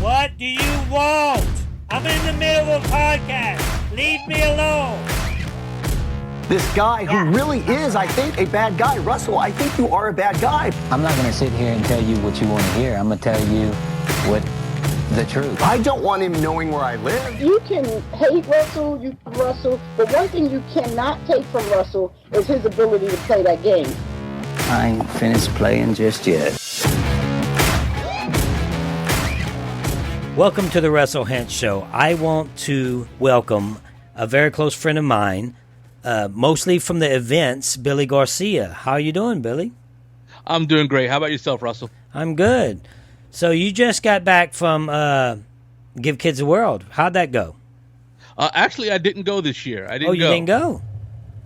What do you want? I'm in the middle of a podcast. Leave me alone. This guy who really is, I think, a bad guy. Russell, I think you are a bad guy. I'm not going to sit here and tell you what you want to hear. I'm going to tell you what the truth. I don't want him knowing where I live. You can hate Russell, but one thing you cannot take from Russell is his ability to play that game. I ain't finished playing just yet. Welcome to the Russell Hantz Show. I want to welcome a very close friend of mine, mostly from the events, Billy Garcia. How are you doing, Billy? I'm doing great. How about yourself, Russell? I'm good. So you just got back from Give Kids the World. How'd that go? Actually, I didn't go this year. I didn't go. Oh, you didn't go?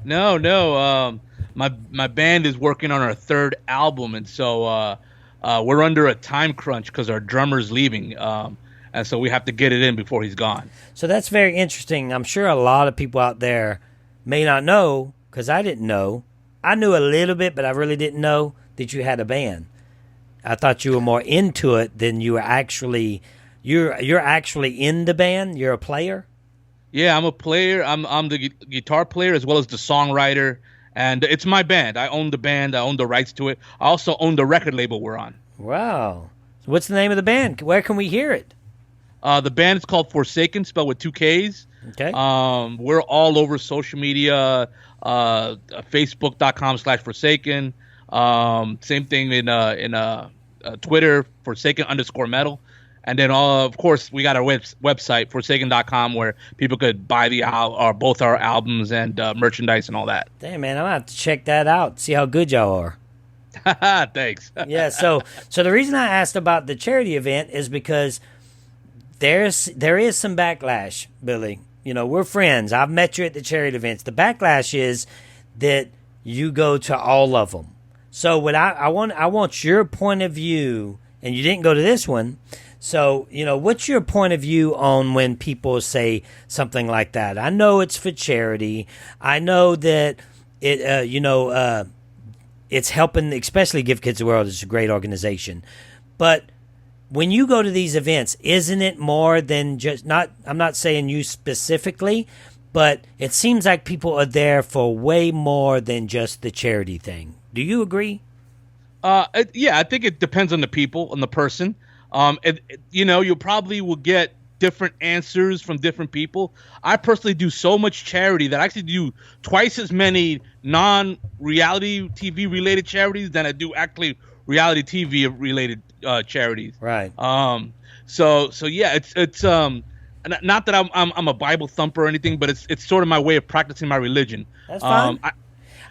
No. My band is working on our third album, and so we're under a time crunch because our drummer's leaving, and so we have to get it in before he's gone. So that's very interesting. I'm sure a lot of people out there may not know, because I didn't know. I knew a little bit, but I really didn't know that you had a band. I thought you were more into it than you were actually. You're actually in the band. You're a player. Yeah, I'm a player. I'm the guitar player as well as the songwriter, and it's my band. I own the band. I own the rights to it. I also own the record label we're on. Wow. So what's the name of the band? Where can we hear it? The band is called Forsaken, spelled with 2 Ks. Okay. We're all over social media, Facebook.com/Forsaken. Same thing in Twitter, Forsaken_metal. And then, of course, we got our website, Forsaken.com, where people could buy both our albums and merchandise and all that. Damn, man, I'm going to have to check that out, see how good y'all are. Thanks. Yeah, so the reason I asked about the charity event is because there is some backlash, Billy. You know, we're friends. I've met you at the charity events. The backlash is that you go to all of them. So what I want your point of view, and you didn't go to this one. So, you know, what's your point of view on when people say something like that? I know it's for charity. I know that it's helping, especially Give Kids the World. It's a great organization. But when you go to these events, isn't it more than just I'm not saying you specifically, but it seems like people are there for way more than just the charity thing. Do you agree? Yeah, I think it depends on the people, on the person. You probably will get different answers from different people. I personally do so much charity that I actually do twice as many non-reality TV related charities than I do actually reality TV related charities. Right. So yeah, it's not that I'm a Bible thumper or anything, but it's sort of my way of practicing my religion. That's fine.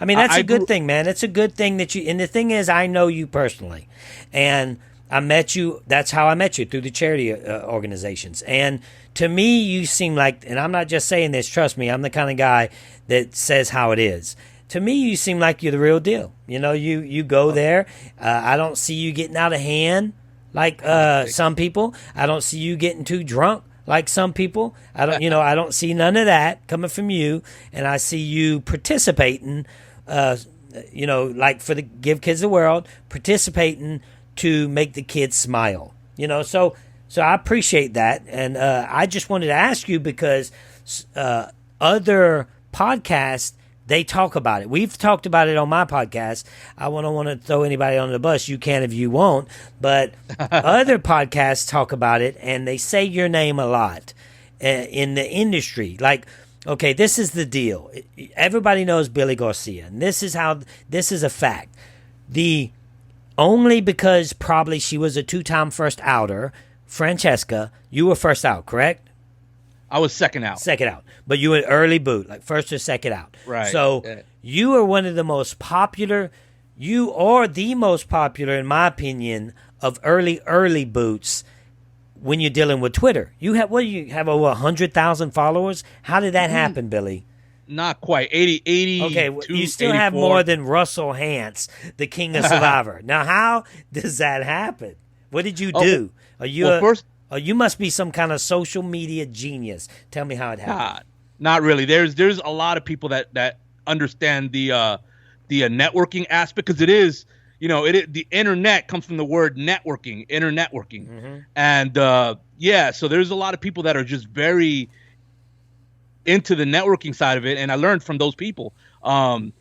I mean, that's a good thing, man. It's a good thing that and the thing is, I know you personally, and I met you. That's how I met you, through the charity organizations. And to me, you seem like, and I'm not just saying this, trust me, I'm the kind of guy that says how it is. To me, you seem like you're the real deal. You know, you go there. I don't see you getting out of hand like some people. I don't see you getting too drunk like some people. I don't see none of that coming from you. And I see you participating, like for the Give Kids the World, participating to make the kids smile. So I appreciate that. And I just wanted to ask you because other podcasts, they talk about it. We've talked about it on my podcast. I don't want to throw anybody on the bus. You can if you won't. But other podcasts talk about it, and they say your name a lot in the industry. Like, okay, this is the deal. Everybody knows Billy Garcia, and this is a fact. Only because probably she was a 2-time first outer, Francesca, you were first out, correct? I was second out. Second out. But you were early boot, like first or second out. Right. So you are one of the most popular, you are the most popular, in my opinion, of early boots when you're dealing with Twitter. You have over 100,000 followers? How did that happen, Billy? Not quite. 80. Okay, you still have more than Russell Hantz, the king of Survivor. Now, how does that happen? What did you do? You must be some kind of social media genius. Tell me how it happened. Not really. There's a lot of people that understand the networking aspect, because it is, the internet comes from the word networking, internetworking. And so there's a lot of people that are just very into the networking side of it, and I learned from those people. And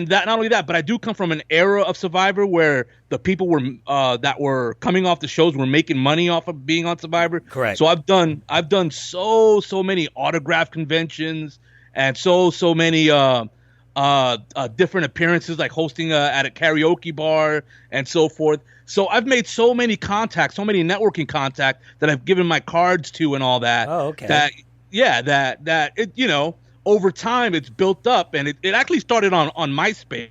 that, not only that, but I do come from an era of Survivor where the people were that were coming off the shows were making money off of being on Survivor. Correct. So I've done so many autograph conventions and so many different appearances, like hosting at a karaoke bar and so forth. So I've made so many contacts, so many networking contacts that I've given my cards to and all that. Oh, okay. That it, over time it's built up, and it actually started on MySpace.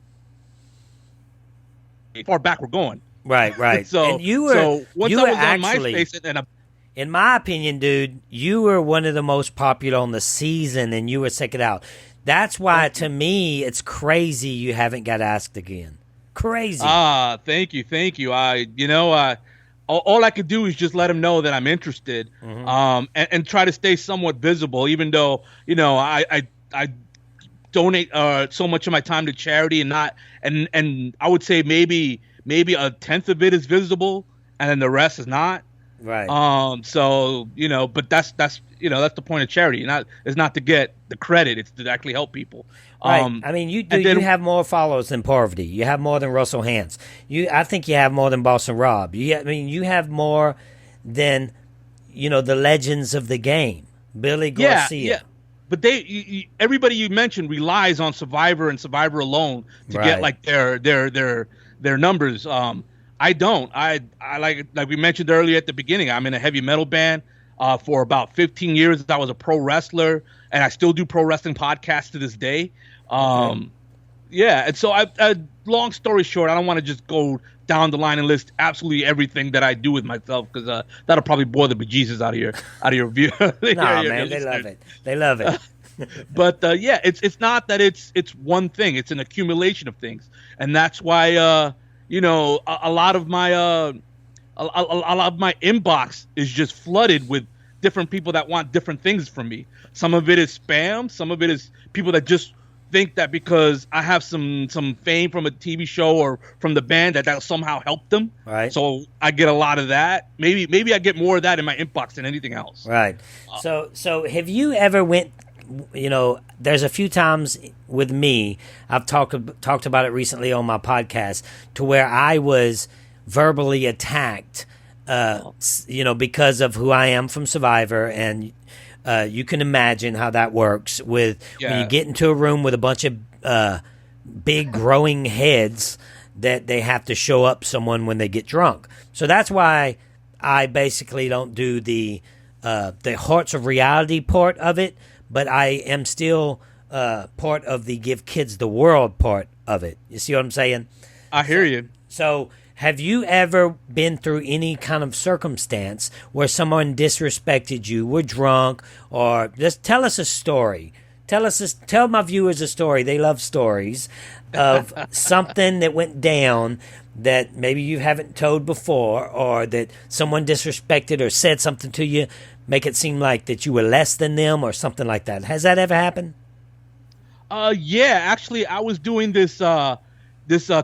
Far back we're going. Right. So and you were once you I were was actually, on MySpace, and in my opinion, dude, you were one of the most popular on the season, and you were second out. That's why, to me, it's crazy you haven't got asked again. Crazy. Thank you. All I could do is just let them know that I'm interested, and try to stay somewhat visible, even though, I donate so much of my time to charity, and I would say maybe a tenth of it is visible, and then the rest is not. Right. So, but that's the point of charity. It's not to get the credit. It's to actually help people. Right. I mean, you have more followers than Parvati. You have more than Russell Hantz. I think you have more than Boston Rob. You have more than, the legends of the game. Billy Garcia. Yeah. But everybody you mentioned relies on Survivor and Survivor alone to get like their numbers. I don't. I like we mentioned earlier at the beginning, I'm in a heavy metal band. For about 15 years, I was a pro wrestler, and I still do pro wrestling podcasts to this day. Yeah, and so long story short, I don't want to just go down the line and list absolutely everything that I do with myself, because that'll probably bore the bejesus out of your view. Nah, man, they love it. They love it. But it's not that it's one thing. It's an accumulation of things, and that's why a lot of my a lot of my inbox is just flooded with different people that want different things from me. Some of it is spam. Some of it is people that just think that because I have some fame from a TV show or from the band that'll somehow help them. Right. So I get a lot of that. Maybe I get more of that in my inbox than anything else. Right. So have you ever went? There's a few times with me, I've talked about it recently on my podcast, to where I was verbally attacked, because of who I am from Survivor, and you can imagine how that works when you get into a room with a bunch of big growing heads that they have to show up someone when they get drunk. So that's why I basically don't do the Hearts of Reality part of it, but I am still part of the Give Kids the World part of it. You see what I'm saying? I hear you. So have you ever been through any kind of circumstance where someone disrespected you, were drunk, or just tell us a story? Tell my viewers a story. They love stories of something that went down that maybe you haven't told before, or that someone disrespected or said something to you, make it seem like that you were less than them or something like that. Has that ever happened? Yeah, actually, I was doing this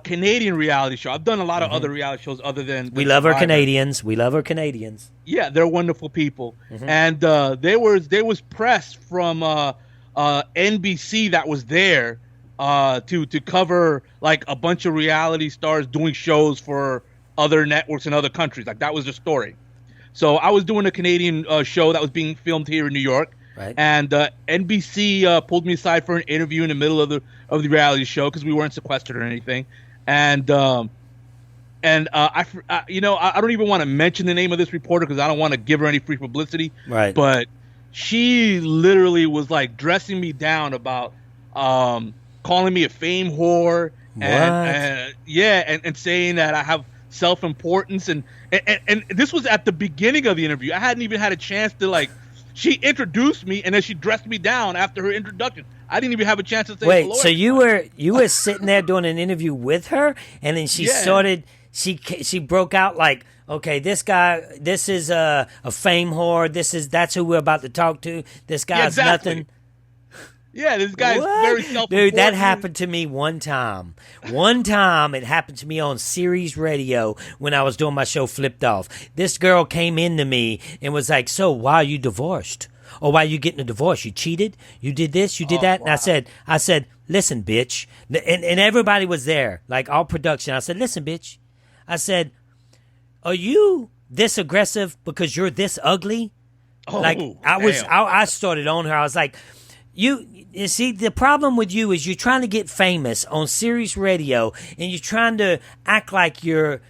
Canadian reality show. I've done a lot of other reality shows other than We love our Canadians. We love our Canadians. Yeah, they're wonderful people. And there was press from NBC that was there to cover like a bunch of reality stars doing shows for other networks in other countries. Like, that was the story. So I was doing a Canadian show that was being filmed here in New York. Right. And NBC pulled me aside for an interview in the middle of the reality show, because we weren't sequestered or anything. And I don't even want to mention the name of this reporter, because I don't want to give her any free publicity. Right. But she literally was like dressing me down about calling me a fame whore, and saying that I have self-importance, and this was at the beginning of the interview. I hadn't even had a chance to she introduced me, and then she dressed me down after her introduction. I didn't even have a chance to say hello. Wait, so you were sitting there doing an interview with her, and then she she broke out like, okay, this is a fame whore. That's who we're about to talk to. This guy's nothing. Yeah, this guy's What? very self-important. Dude, that happened to me one time. One time it happened to me on Sirius Radio when I was doing my show Flipped Off. This girl came into me and was like, so why are you divorced? Or why are you getting a divorce? You cheated? You did this? You did that? Wow. And I said, listen, bitch. And everybody was there, like all production. I said, listen, bitch. I said, are you this aggressive because you're this ugly? Oh, like I started on her. I was like, you see, the problem with you is you're trying to get famous on Sirius Radio, and you're trying to act like you're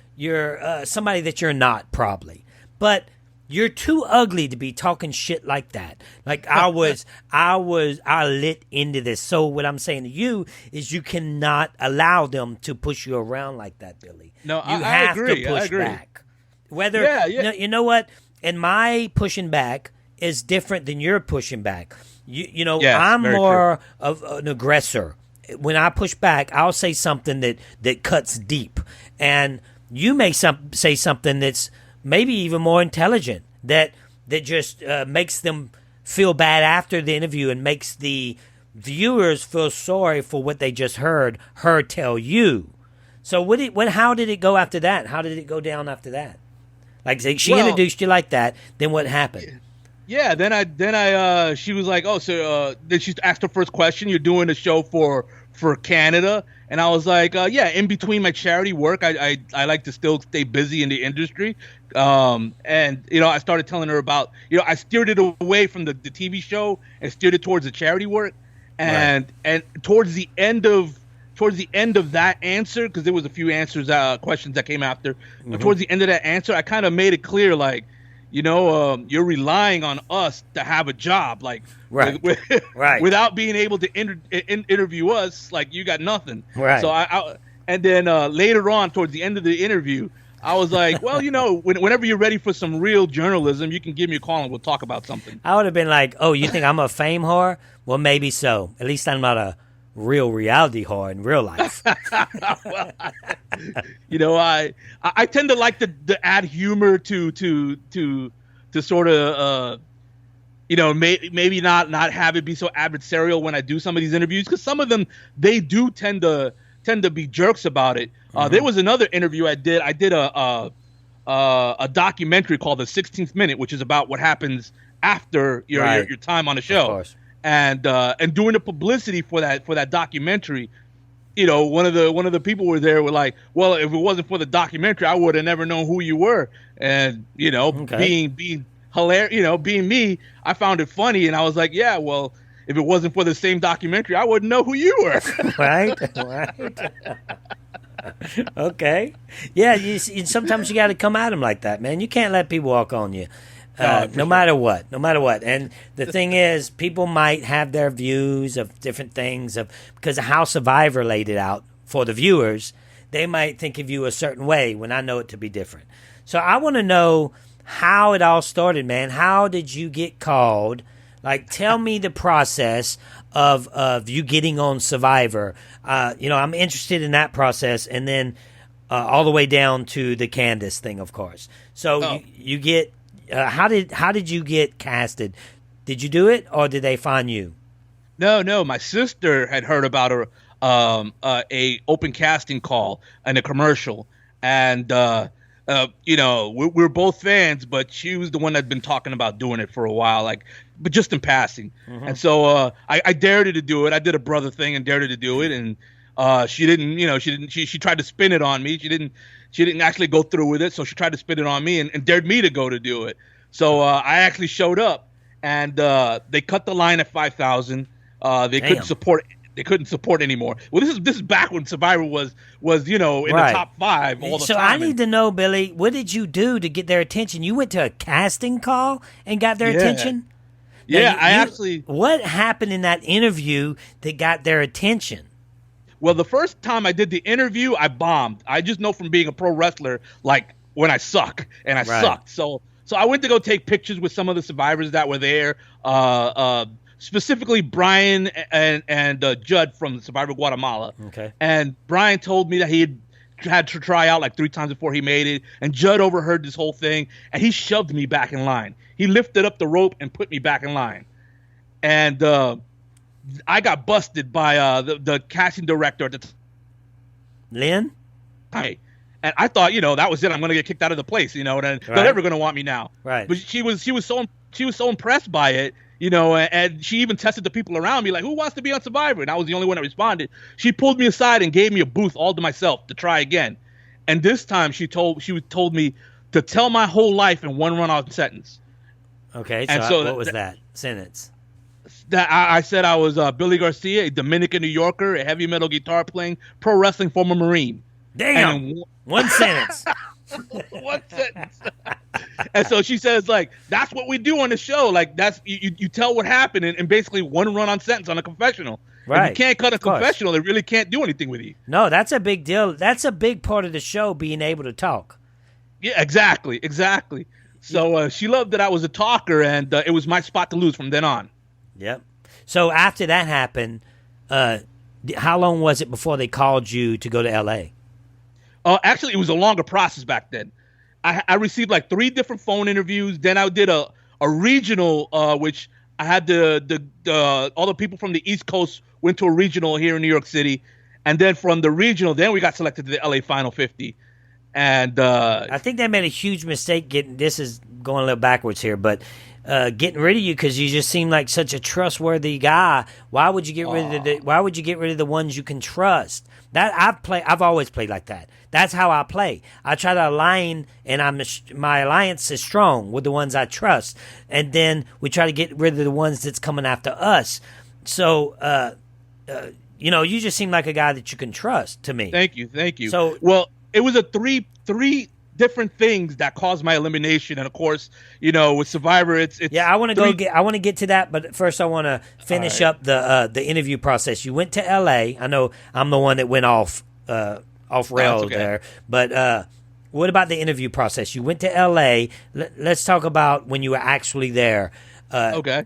somebody that you're not, probably. But you're too ugly to be talking shit like that. Like I lit into this. So what I'm saying to you is you cannot allow them to push you around like that, Billy. No, you have agree. to push back. Whether you know what, and my pushing back is different than your pushing back. Yes, I'm more of an aggressor. When I push back, I'll say something that cuts deep, and you may say something that's maybe even more intelligent that just makes them feel bad after the interview and makes the viewers feel sorry for what they just heard her tell you. So how did it go after that? How did it go down after that? Like she introduced you like that, then what happened? Yeah, then I she was like, oh, so then she asked her first question. You're doing a show for Canada, and I was like, yeah. In between my charity work, I like to still stay busy in the industry, and I started telling her about I steered it away from the TV show and steered it towards the charity work, and towards the end of that answer, because there was a few questions that came after. Mm-hmm. Towards the end of that answer, I kind of made it clear, like, you're relying on us to have a job, like, without being able to interview us, like, you got nothing. Right. So and then later on, towards the end of the interview, I was like, well, whenever you're ready for some real journalism, you can give me a call and we'll talk about something. I would have been like, oh, you think I'm a fame whore? Well, maybe so. At least I'm not a real reality whore in real life. Well, I tend to like to add humor to sort of maybe not have it be so adversarial when I do some of these interviews, because some of them they do tend to be jerks about it. Mm-hmm. There was another interview I did. I did a documentary called The 16th Minute, which is about what happens after your time on the show. Of course. And doing the publicity for that documentary, one of the people were there were like, well, if it wasn't for the documentary, I would have never known who you were. And being hilarious, being me, I found it funny, and I was like, yeah, well, if it wasn't for the same documentary, I wouldn't know who you were. Right. Okay. Yeah. Sometimes you got to come at them like that, man. You can't let people walk on you. No matter what. And the thing is, people might have their views of different things because of how Survivor laid it out for the viewers. They might think of you a certain way when I know it to be different. So I want to know how it all started, man. How did you get called? Like, tell me the process of you getting on Survivor. I'm interested in that process, and then all the way down to the Candice thing, of course. So you get. How did you get casted? Did you do it, or did they find you? No. My sister had heard about a open casting call and a commercial, and we're both fans, but she was the one that'd been talking about doing it for a while, but just in passing. Mm-hmm. And so I dared her to do it. I did a brother thing and dared her to do it, and she didn't. She tried to spin it on me. She didn't actually go through with it, so she tried to spin it on me and dared me to go to do it. So I actually showed up, and they cut the line at 5,000. They couldn't support anymore. Well, this is back when Survivor was in the top 5 all the time. So I need to know, Billy, what did you do to get their attention? You went to a casting call and got their attention? Yeah, what happened in that interview that got their attention? Well, the first time I did the interview, I bombed. I just know from being a pro wrestler, like, when I suck, and I sucked. So I went to go take pictures with some of the survivors that were there, specifically Brian and Judd from Survivor Guatemala. Okay. And Brian told me that he had to try out like 3 times before he made it, and Judd overheard this whole thing, and he shoved me back in line. He lifted up the rope and put me back in line. And I got busted by the casting director at the Lynn? time. And I thought, that was it. I'm going to get kicked out of the place, and they're never going to want me now. Right. But she was so impressed by it, and she even tested the people around me, like, who wants to be on Survivor? And I was the only one that responded. She pulled me aside and gave me a booth all to myself to try again. And this time she told me to tell my whole life in one run-on sentence. Okay, what was that sentence? That I said I was Billy Garcia, a Dominican New Yorker, a heavy metal guitar playing, pro wrestling former Marine. Damn. One sentence. One sentence. And so she says, like, that's what we do on the show. Like, that's you tell what happened and basically one run-on sentence on a confessional. Right. If you can't cut a confessional, they really can't do anything with you. No, that's a big deal. That's a big part of the show, being able to talk. Yeah, exactly. So she loved that I was a talker, and it was my spot to lose from then on. Yep. So after that happened, how long was it before they called you to go to L.A.? Actually, it was a longer process back then. I received like 3 different phone interviews. Then I did a regional, which I had all the people from the East Coast went to a regional here in New York City. And then from the regional, then we got selected to the LA Final 50. And I think they made a huge mistake this is going a little backwards here, but getting rid of you because you just seem like such a trustworthy guy. Why would you get rid of the ones you can trust? That I've always played like that. That's how I play. I try to align, and my alliance is strong with the ones I trust, and then we try to get rid of the ones that's coming after us. So, you just seem like a guy that you can trust to me. Thank you. So, well, it was a three different things that caused my elimination, and of course, with Survivor, it's yeah. I want to get to that, but first I want to finish up the interview process. You went to L.A. I know I'm the one that went off rails there, but what about the interview process? You went to L.A. Let's talk about when you were actually there. Okay.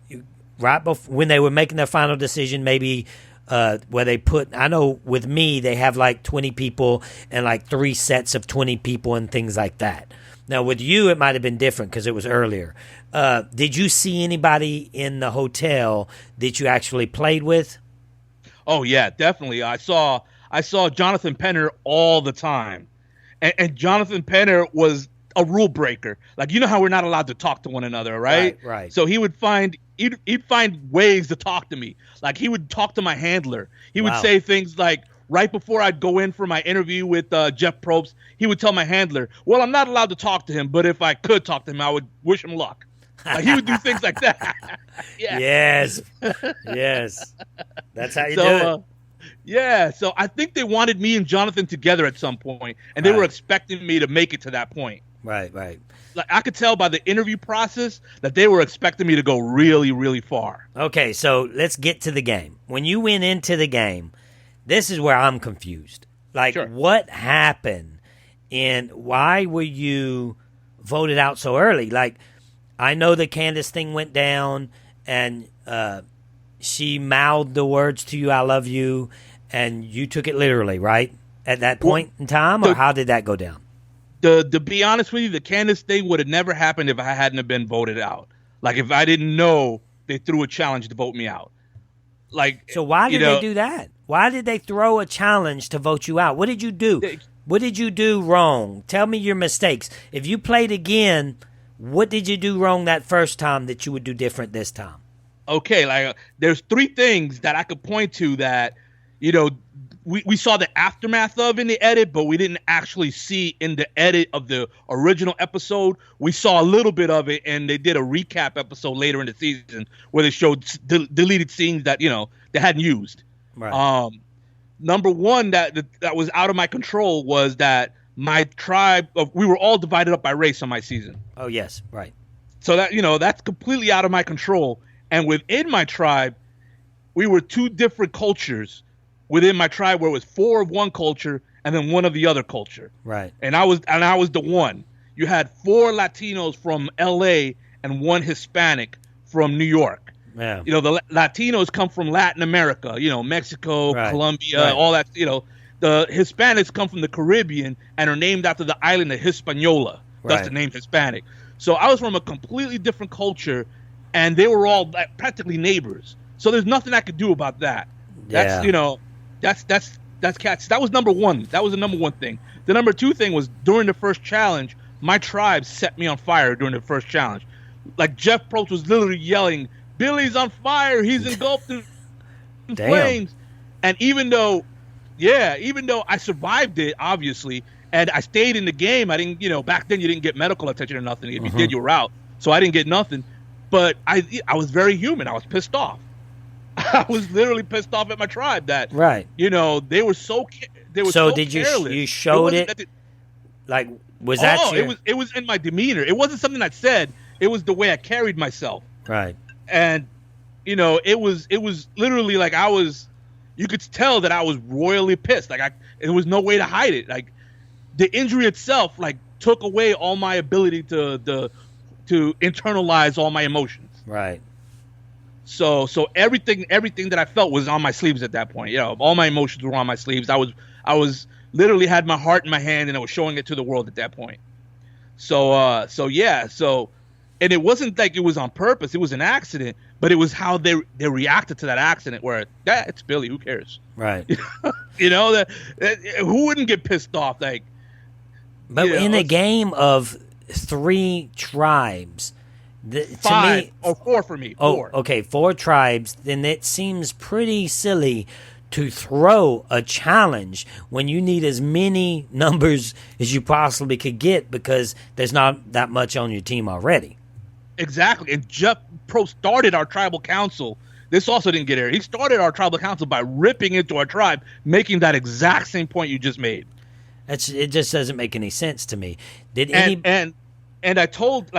Right before when they were making their final decision, maybe. Where they I know with me, they have like 20 people and like 3 sets of 20 people and things like that. Now with you, it might have been different because it was earlier. Did you see anybody in the hotel that you actually played with? Oh yeah, definitely. I saw Jonathan Penner all the time. And Jonathan Penner was a rule breaker. Like, how we're not allowed to talk to one another, right? Right. So he'd find ways to talk to me. Like, he would talk to my handler. He would say things like, right before I'd go in for my interview with Jeff Probst, he would tell my handler, well, I'm not allowed to talk to him, but if I could talk to him, I would wish him luck. Like, he would do things like that. Yeah. Yes. That's how you do it. Yeah, so I think they wanted me and Jonathan together at some point, and they were expecting me to make it to that point. Right. Like, I could tell by the interview process that they were expecting me to go really, really far. Okay, so let's get to the game. When you went into the game, this is where I'm confused. Like, What happened, and why were you voted out so early? Like, I know the Candice thing went down, and she mouthed the words to you, I love you, and you took it literally, right? At that point in time, or how did that go down? To be honest with you, the Candice thing would have never happened if I hadn't have been voted out. Like, if I didn't know they threw a challenge to vote me out. Like, so why did they do that? Why did they throw a challenge to vote you out? What did you do? What did you do wrong? Tell me your mistakes. If you played again, what did you do wrong that first time that you would do different this time? Okay, like, there's 3 things that I could point to that, we saw the aftermath of in the edit, but we didn't actually see in the edit of the original episode. We saw a little bit of it, and they did a recap episode later in the season where they showed deleted scenes that, they hadn't used. Right. Number one that was out of my control was that my tribe, we were all divided up by race on my season. Oh, yes, right. So that, that's completely out of my control. And within my tribe, we were 2 different cultures within my tribe, where it was 4 of one culture and then 1 of the other culture. Right. And I was the one. You had 4 Latinos from LA and 1 Hispanic from New York. Yeah. The Latinos come from Latin America, Mexico, Colombia, all that, The Hispanics come from the Caribbean and are named after the island of Hispaniola. That's the name Hispanic. So I was from a completely different culture, and they were all practically neighbors. So there's nothing I could do about that. That's that's cats. That was number one. That was the number one thing. The number two thing was during the first challenge, my tribe set me on fire during the first challenge. Like Jeff Probst was literally yelling, "Billy's on fire! He's engulfed in flames!" And even though I survived it, obviously, and I stayed in the game, I didn't. Back then you didn't get medical attention or nothing. If you did, you were out. So I didn't get nothing. But I was very human. I was pissed off. I was literally pissed off at my tribe that they were so did careless. You showed it? Was that it was in my demeanor. It wasn't something I said. It was the way I carried myself. Right. And it was literally like you could tell that I was royally pissed. Like there was no way to hide it. Like the injury itself took away all my ability to internalize all my emotions. Right. So everything that I felt was on my sleeves at that point. All my emotions were on my sleeves. I was literally had my heart in my hand and I was showing it to the world at that point. And it wasn't like it was on purpose. It was an accident, but it was how they reacted to that accident where it's Billy, who cares? Right. Who wouldn't get pissed off? But in a game of 3 tribes, five, to me, or 4 for me. 4. Oh, okay, 4 tribes. Then it seems pretty silly to throw a challenge when you need as many numbers as you possibly could get because there's not that much on your team already. Exactly. And Jeff Probst started our tribal council. This also didn't get aired. He started our tribal council by ripping into our tribe, making that exact same point you just made. It just doesn't make any sense to me. And I told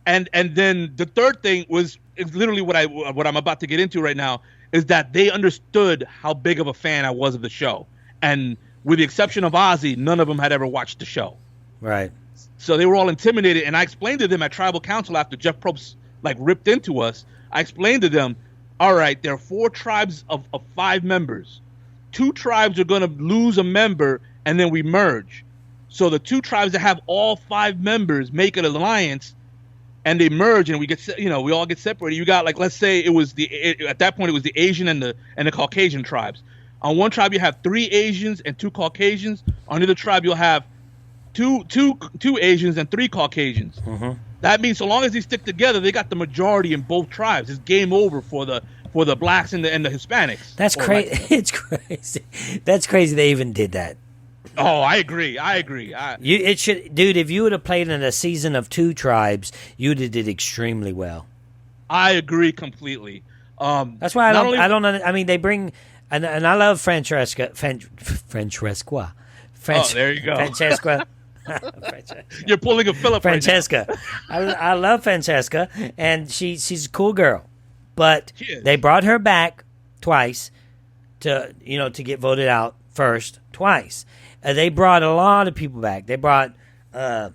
and then the third thing is literally what I'm about to get into right now is that they understood how big of a fan I was of the show, and with the exception of Ozzy, none of them had ever watched the show. Right. So they were all intimidated, and I explained to them at tribal council after Jeff Probst ripped into us. I explained to them, all right, there are 4 tribes of 5 members. 2 tribes are going to lose a member, and then we merge. So the 2 tribes that have all 5 members make an alliance, and they merge, and we all get separated. You got let's say at that point it was the Asian and the Caucasian tribes. On one tribe you have 3 Asians and 2 Caucasians. On the other tribe you'll have two Asians and 3 Caucasians. Mm-hmm. That means so long as they stick together, they got the majority in both tribes. It's game over for the blacks and the Hispanics. That's crazy. It's crazy. That's crazy. They even did that. Oh, I agree. Dude. If you would have played in a season of 2 tribes, you'd have did extremely well. I agree completely. That's why I don't. I mean, they bring and I love Francesca. Oh, there you go. Francesca. You're pulling a Philip. Francesca. Right I love Francesca, and she's a cool girl. But they brought her back twice to get voted out first twice. They brought a lot of people back. They brought a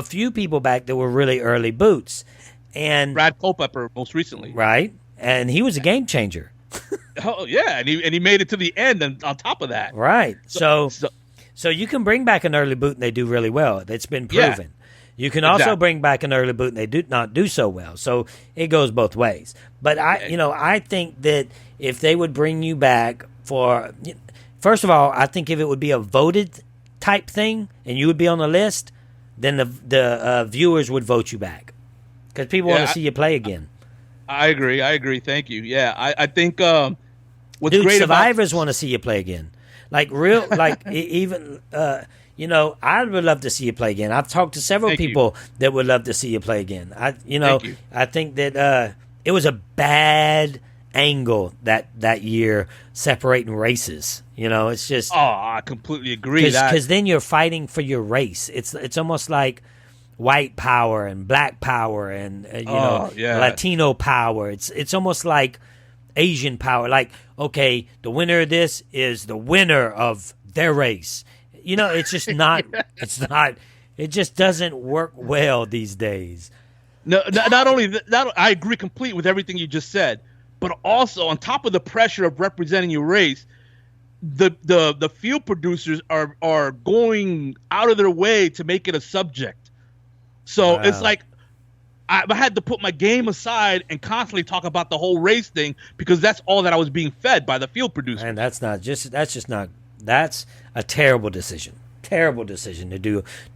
few people back that were really early boots. And Brad Culpepper most recently. Right. And he was a game changer. Oh, yeah. And he made it to the end and on top of that. Right. So you can bring back an early boot and they do really well. It's been proven. Yeah, you can also bring back an early boot and they do not do so well. So it goes both ways. But I think that if they would bring you back for... First of all, I think if it would be a voted type thing and you would be on the list, then the viewers would vote you back because people want to see you play again. I agree. Thank you. Yeah, I think what's great survivors want to see you play again. I would love to see you play again. I've talked to several people that would love to see you play again. I think that it was a bad angle that year separating races. It's just I completely agree because then you're fighting for your race. It's almost like white power and black power and Latino power. It's almost like Asian power. Like, okay, the winner of this is the winner of their race. It's just not. It's not. It just doesn't work well these days. No, not only that. I agree completely with everything you just said. But also, on top of the pressure of representing your race, the field producers are going out of their way to make it a subject. So it's like I had to put my game aside and constantly talk about the whole race thing because that's all that I was being fed by the field producer. And that's a terrible decision. Terrible decision to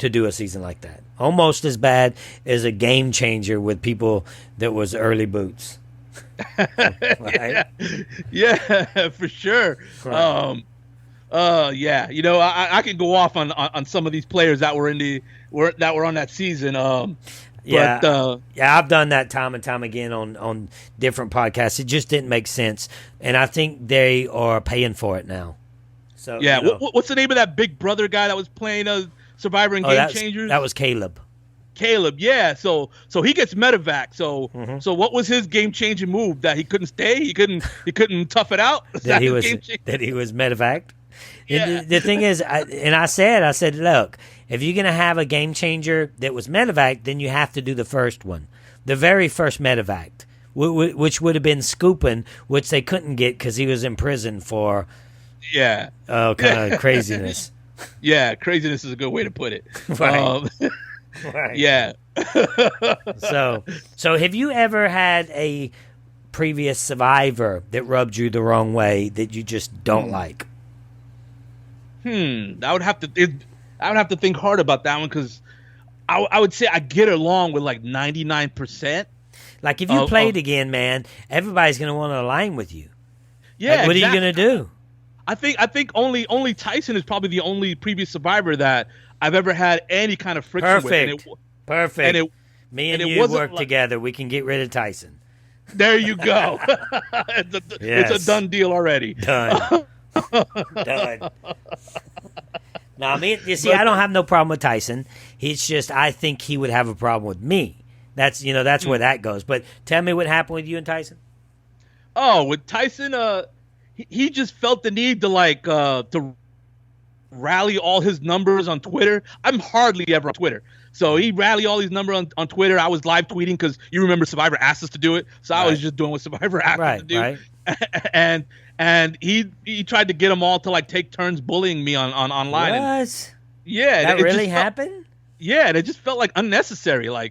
do a season like that. Almost as bad as a Game Changer with people that was early boots. Right? Yeah, for sure. Right. Yeah, I can go off on some of these players that were on that season. Yeah, I've done that time and time again on different podcasts. It just didn't make sense, and I think they are paying for it now. So yeah, what's the name of that Big Brother guy that was playing Survivor and Game Changers? That was Caleb. Yeah. So he gets medevac. So what was his game changing move? That he couldn't stay? He couldn't tough it out? That he was medevac. Yeah. The thing is, I said, look, if you're gonna have a game changer that was medevac, then you have to do the first one, the very first medevac, which would have been Scoopin', which they couldn't get because he was in prison for kind of craziness. Yeah, craziness is a good way to put it. Right. Right. Yeah. So have you ever had a previous survivor that rubbed you the wrong way that you just don't like? I would have to think hard about that one because I would say I get along with like 99%. Like if you played again, man, everybody's gonna want to align with you. Yeah. Like, what are you gonna do? I think only Tyson is probably the only previous survivor that I've ever had any kind of friction with. Perfect. Me and you work together. We can get rid of Tyson. There you go. It's a done deal already. Done. Done. Now, I don't have no problem with Tyson. It's just I think he would have a problem with me. That's where that goes. But tell me what happened with you and Tyson. Oh, with Tyson, he just felt the need to rally all his numbers on Twitter. I'm hardly ever on Twitter. So he rallied all these numbers on Twitter. I was live tweeting because you remember Survivor asked us to do it. So I was just doing what Survivor asked us to do. Right. And he tried to get them all to take turns bullying me online. What? Yeah. That really happened? Yeah, and it just felt unnecessary. I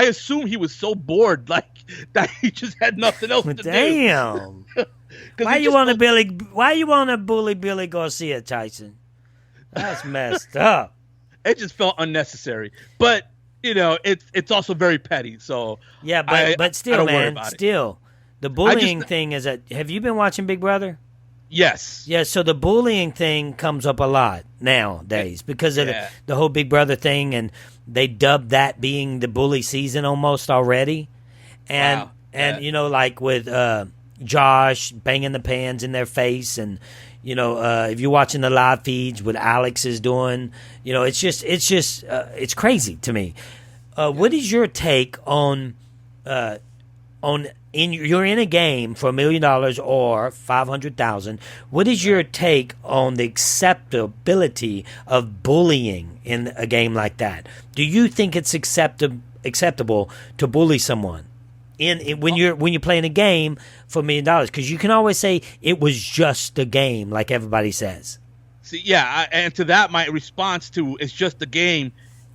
assume he was so bored that he just had nothing else to do. Damn. Why you want to bully Billy Garcia, Tyson? That's messed up. It just felt unnecessary. But, it's also very petty. So yeah, but still, man, still. The bullying thing is have you been watching Big Brother? Yes. Yeah, so the bullying thing comes up a lot nowadays because of the whole Big Brother thing, and they dubbed that being the bully season almost already. And like with Josh banging the pans in their face, and if you're watching the live feeds, what Alex is doing, it's crazy to me. What is your take on you're in a game for $1 million or $500,000? What is your take on the acceptability of bullying in a game like that? Do you think it's acceptable to bully someone when you're playing a game for $1 million? Because you can always say it was just a game, like everybody says. See, yeah, and to that, my response to it's just a game.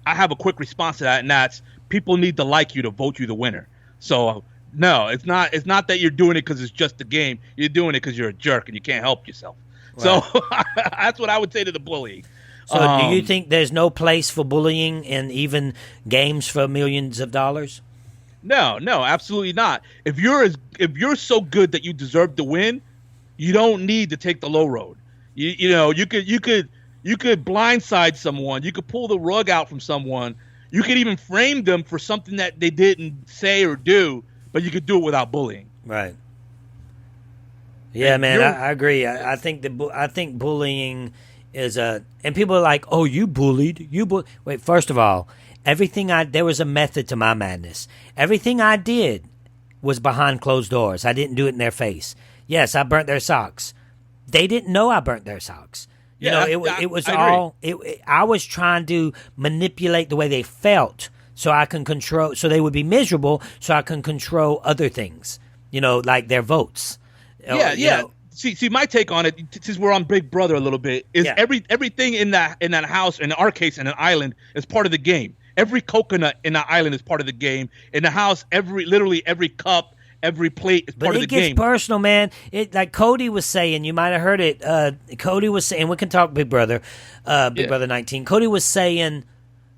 I have a quick response to that, and that's people need to like you to vote you the winner. So. No, it's not. It's not that you're doing it because it's just a game. You're doing it because you're a jerk and you can't help yourself. Right. So that's what I would say to the bullying. So do you think there's no place for bullying in even games for millions of dollars? No, absolutely not. If you're so good that you deserve to win, you don't need to take the low road. You could blindside someone. You could pull the rug out from someone. You could even frame them for something that they didn't say or do. But you could do it without bullying. Right. Yeah, man, I agree. I think bullying is and people are like, "Oh, you bullied. Wait, first of all, there was a method to my madness. Everything I did was behind closed doors. I didn't do it in their face. Yes, I burnt their socks. They didn't know I burnt their socks. I was trying to manipulate the way they felt. So I can control, so they would be miserable, so I can control other things, like their votes. Yeah. See, my take on it, since we're on Big Brother a little bit, is everything in that house, in our case, in an island, is part of the game. every coconut in the island is part of the game. In the house, literally every cup, every plate is part of the game. But it gets personal, man. Like Cody was saying, you might have heard it. Cody was saying, we can talk Big Brother, Brother 19. Cody was saying,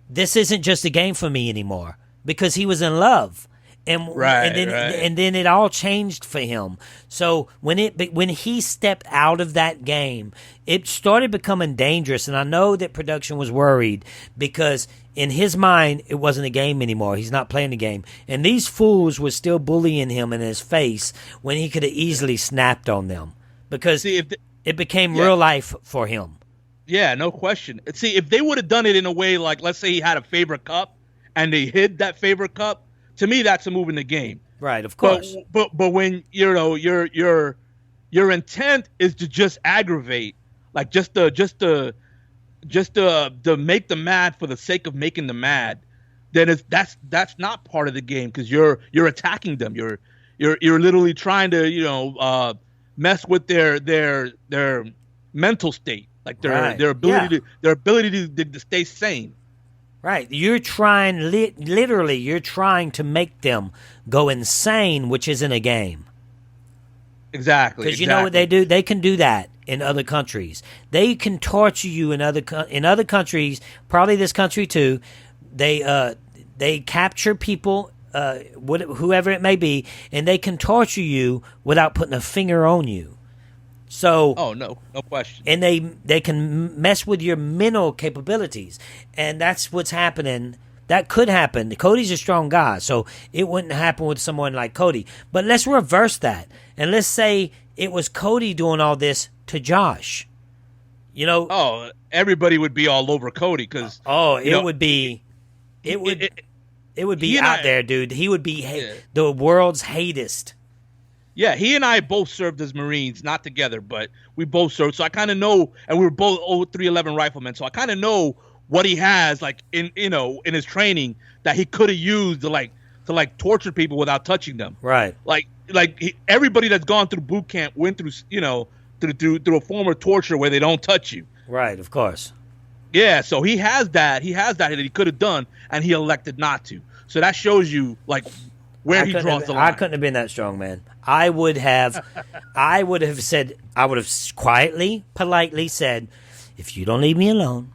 this isn't just a game for me anymore because he was in love. And then it all changed for him. So when he stepped out of that game, it started becoming dangerous. And I know that production was worried because in his mind it wasn't a game anymore. He's not playing the game, and these fools were still bullying him in his face when he could have easily snapped on them because it became real life for him. Yeah, no question. See, if they would have done it in a way like, let's say he had a favorite cup and they hid that favorite cup. To me, that's a move in the game. Right, of course. But when your intent is to just aggravate, like just to make them mad for the sake of making them mad, then that's not part of the game because you're attacking them. You're literally trying to mess with their mental state, like their ability to stay sane. Right. You're trying, literally, you're trying to make them go insane, which isn't a game. Exactly. Because you know what they do? They can do that in other countries. They can torture you in other countries, probably this country too. They capture people, whoever it may be, and they can torture you without putting a finger on you. So, no question. And they can mess with your mental capabilities, and that's what's happening. That could happen. Cody's a strong guy, so it wouldn't happen with someone like Cody. But let's reverse that, and let's say it was Cody doing all this to Josh. Everybody would be all over Cody because it would be out there, dude. He would be the world's hatest. Yeah, he and I both served as Marines, not together, but we both served. So I kind of know, and we were both 311 riflemen. So I kind of know what he has, like in his training that he could have used to torture people without touching them. Right. Everybody that's gone through boot camp went through through a form of torture where they don't touch you. Right. Of course. Yeah. So he has that. He has that he could have done, and he elected not to. So that shows you where he draws the line. I couldn't have been that strong, man. I would have quietly, politely said, if you don't leave me alone,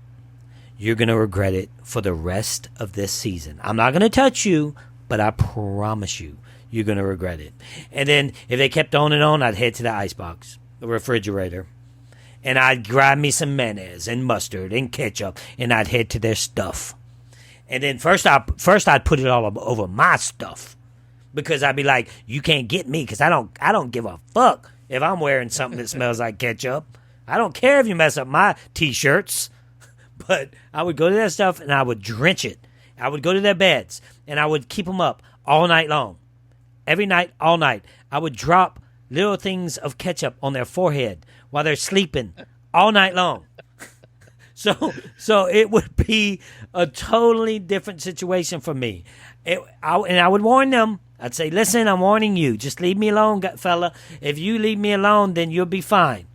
you're going to regret it for the rest of this season. I'm not going to touch you, but I promise you're going to regret it. And then if they kept on and on, I'd head to the icebox, the refrigerator, and I'd grab me some mayonnaise and mustard and ketchup, and I'd head to their stuff. And then first I'd put it all over my stuff. Because I'd be like, you can't get me because I don't give a fuck if I'm wearing something that smells like ketchup. I don't care if you mess up my T-shirts. But I would go to their stuff and I would drench it. I would go to their beds and I would keep them up all night long. Every night, all night. I would drop little things of ketchup on their forehead while they're sleeping all night long. So it would be a totally different situation for me. And I would warn them. I'd say, listen, I'm warning you. Just leave me alone, fella. If you leave me alone, then you'll be fine.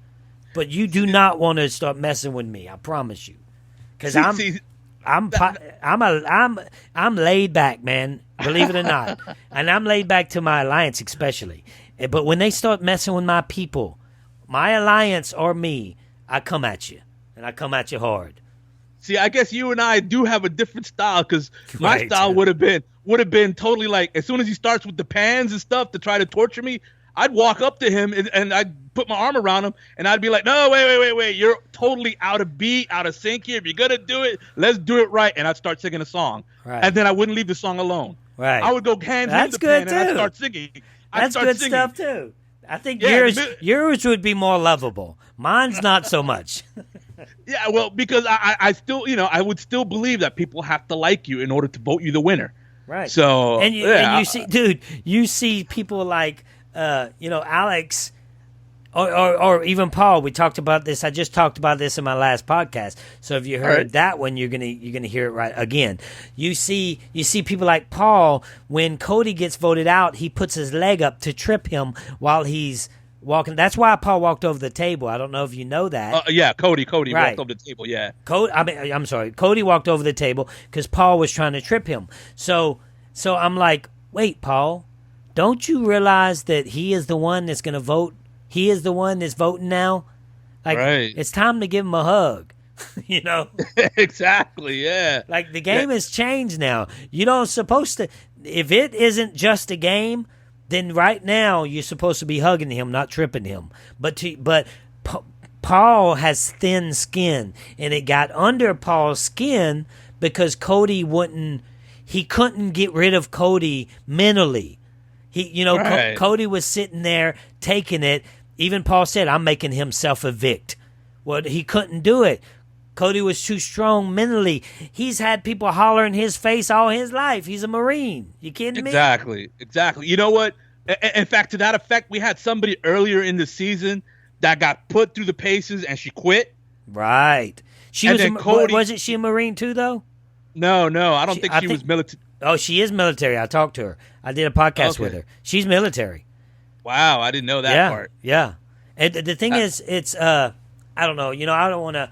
But you do not want to start messing with me. I promise you. Because I'm laid back, man. Believe it or not. And I'm laid back to my alliance especially. But when they start messing with my people, my alliance or me, I come at you. And I come at you hard. See, I guess you and I do have a different style because my style would have been totally like, as soon as he starts with the pans and stuff to try to torture me, I'd walk up to him and I'd put my arm around him and I'd be like, no, wait. You're totally out of beat, out of sync here. If you're going to do it, let's do it right. And I'd start singing a song. Right. And then I wouldn't leave the song alone. Right. I would go hands in the pan and I'd start singing. That's good stuff too. I think yours would be more lovable. Mine's not so much. Yeah, well, because I still, I would still believe that people have to like you in order to vote you the winner. Right. So, and you see, dude, you see people like, Alex or even Paul. We talked about this. I just talked about this in my last podcast. So if you heard that one, you're gonna hear it right again. You see people like Paul. When Cody gets voted out, he puts his leg up to trip him while he's walking. That's why Paul walked over the table. I don't know if you know that. Yeah, Cody Right. walked over the table. Yeah. I'm sorry. Cody walked over the table because Paul was trying to trip him. So I'm like, wait, Paul, don't you realize that he is the one that's going to vote? He is the one that's voting now. Like, right. It's time to give him a hug. You know. Exactly. Yeah. Like the game has changed now. You don't supposed to. If it isn't just a game, then right now you're supposed to be hugging him, not tripping him. But Paul has thin skin, and it got under Paul's skin because Cody wouldn't. He couldn't get rid of Cody mentally. Right. Cody was sitting there taking it. Even Paul said, "I'm making him self-evict." Well, he couldn't do it. Cody was too strong mentally. He's had people holler in his face all his life. He's a Marine. You kidding me? Exactly. You know what? In fact, to that effect, we had somebody earlier in the season that got put through the paces and she quit. Right. Wasn't she a Marine too, though? No. I don't think she was military. Oh, she is military. I talked to her. I did a podcast with her. She's military. Wow, I didn't know that part. Yeah. And the thing is, it's I don't know. I don't want to.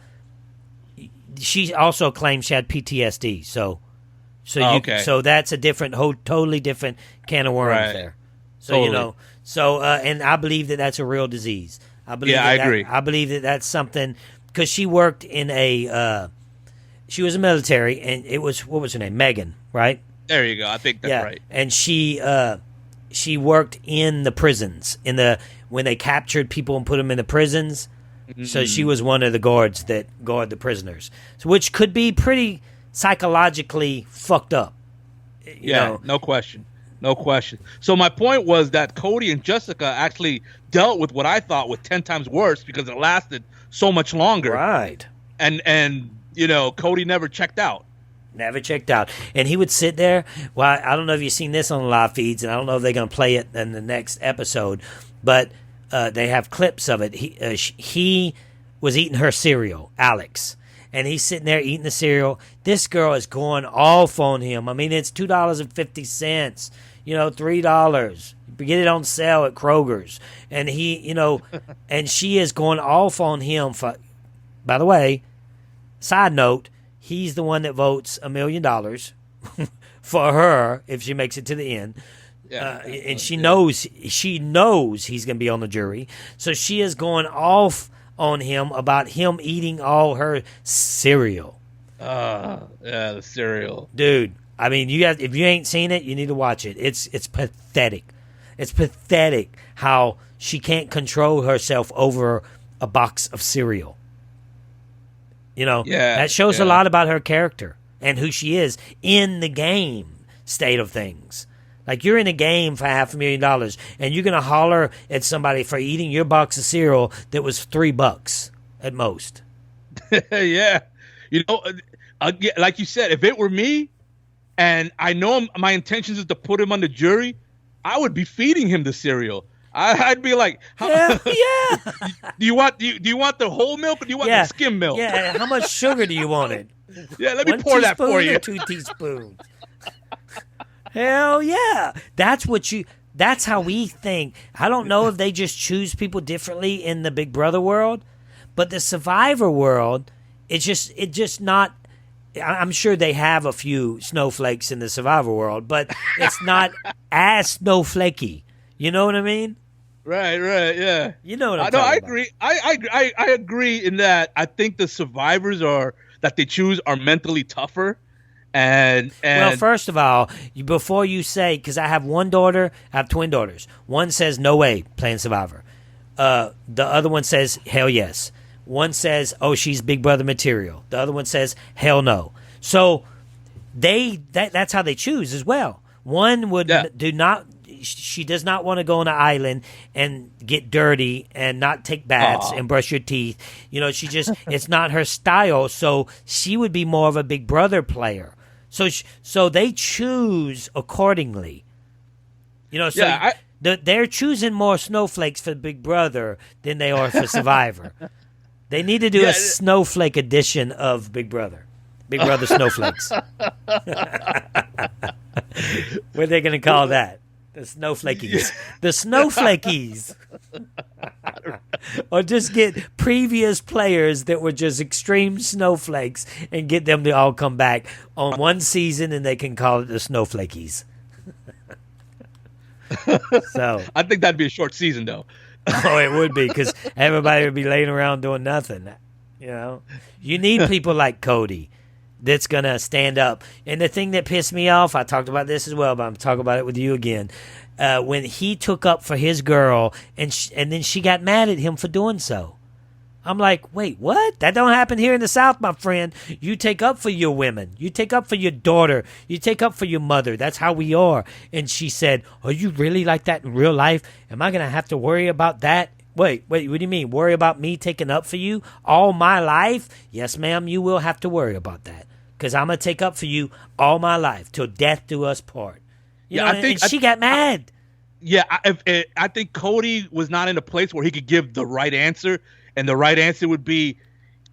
She also claims she had PTSD. So that's a totally different can of worms there. So totally. And I believe that that's a real disease. I agree. I believe that that's something because she worked in she was a military, and it was, what was her name? Megan, right? There you go. I think that's right. And she worked in the prisons when they captured people and put them in the prisons. Mm-hmm. So she was one of the guards that guard the prisoners, which could be pretty psychologically fucked up. No question. So my point was that Cody and Jessica actually dealt with what I thought was 10 times worse because it lasted so much longer. Right. And Cody never checked out. Never checked out. And he would sit there. Well, I don't know if you've seen this on the live feeds, and I don't know if they're going to play it in the next episode, but they have clips of it. He was eating her cereal, Alex, and he's sitting there eating the cereal. This girl is going off on him. I mean, it's $2.50, $3. You get it on sale at Kroger's. And and she is going off on him for, by the way, side note, he's the one that votes $1 million for her if she makes it to the end. Yeah, and she knows he's going to be on the jury. So she is going off on him about him eating all her cereal. Yeah, the cereal. Dude, I mean, if you ain't seen it, you need to watch it. It's pathetic. It's pathetic how she can't control herself over a box of cereal. That shows a lot about her character and who she is in the game state of things. Like, you're in a game for $500,000 and you're going to holler at somebody for eating your box of cereal that was $3 at most. Yeah. Like you said, if it were me and I know my intentions is to put him on the jury, I would be feeding him the cereal. I'd be like, yeah. Do you want the whole milk or do you want the skim milk? Yeah. How much sugar do you want it? Yeah, let me pour that for you. 2 teaspoons. Hell yeah. That's how we think. I don't know if they just choose people differently in the Big Brother world, but the Survivor world, it's just not. I'm sure they have a few snowflakes in the Survivor world, but it's not as snowflakey. You know what I mean? Right, yeah. You know what I'm talking about. Agree. I agree in that. I think the survivors that they choose are mentally tougher. Well, first of all, before you say, because I have one daughter, I have twin daughters. One says no way playing Survivor. The other one says hell yes. One says, oh, she's Big Brother material. The other one says hell no. So that's how they choose as well. One would she does not want to go on an island and get dirty and not take baths and brush your teeth. It's not her style. So she would be more of a Big Brother player. So they choose accordingly. They're choosing more snowflakes for Big Brother than they are for Survivor. They need to do a snowflake edition of Big Brother. Big Brother Snowflakes. What are they going to call that? The Snowflakies. The Snowflakies. Or just get previous players that were just extreme snowflakes and get them to all come back on one season, and they can call it the Snowflakies. So I think that'd be a short season, though. Oh, it would be, because everybody would be laying around doing nothing. You know, you need people like Cody that's going to stand up. And the thing that pissed me off, I talked about this as well, but I'm talking about it with you again. When he took up for his girl and then she got mad at him for doing so. I'm like, wait, what? That don't happen here in the South, my friend. You take up for your women. You take up for your daughter. You take up for your mother. That's how we are. And she said, are you really like that in real life? Am I going to have to worry about that? Wait, what do you mean? Worry about me taking up for you all my life? Yes, ma'am, you will have to worry about that. Because I'm going to take up for you all my life, till death do us part. And she got mad. I think Cody was not in a place where he could give the right answer. And the right answer would be,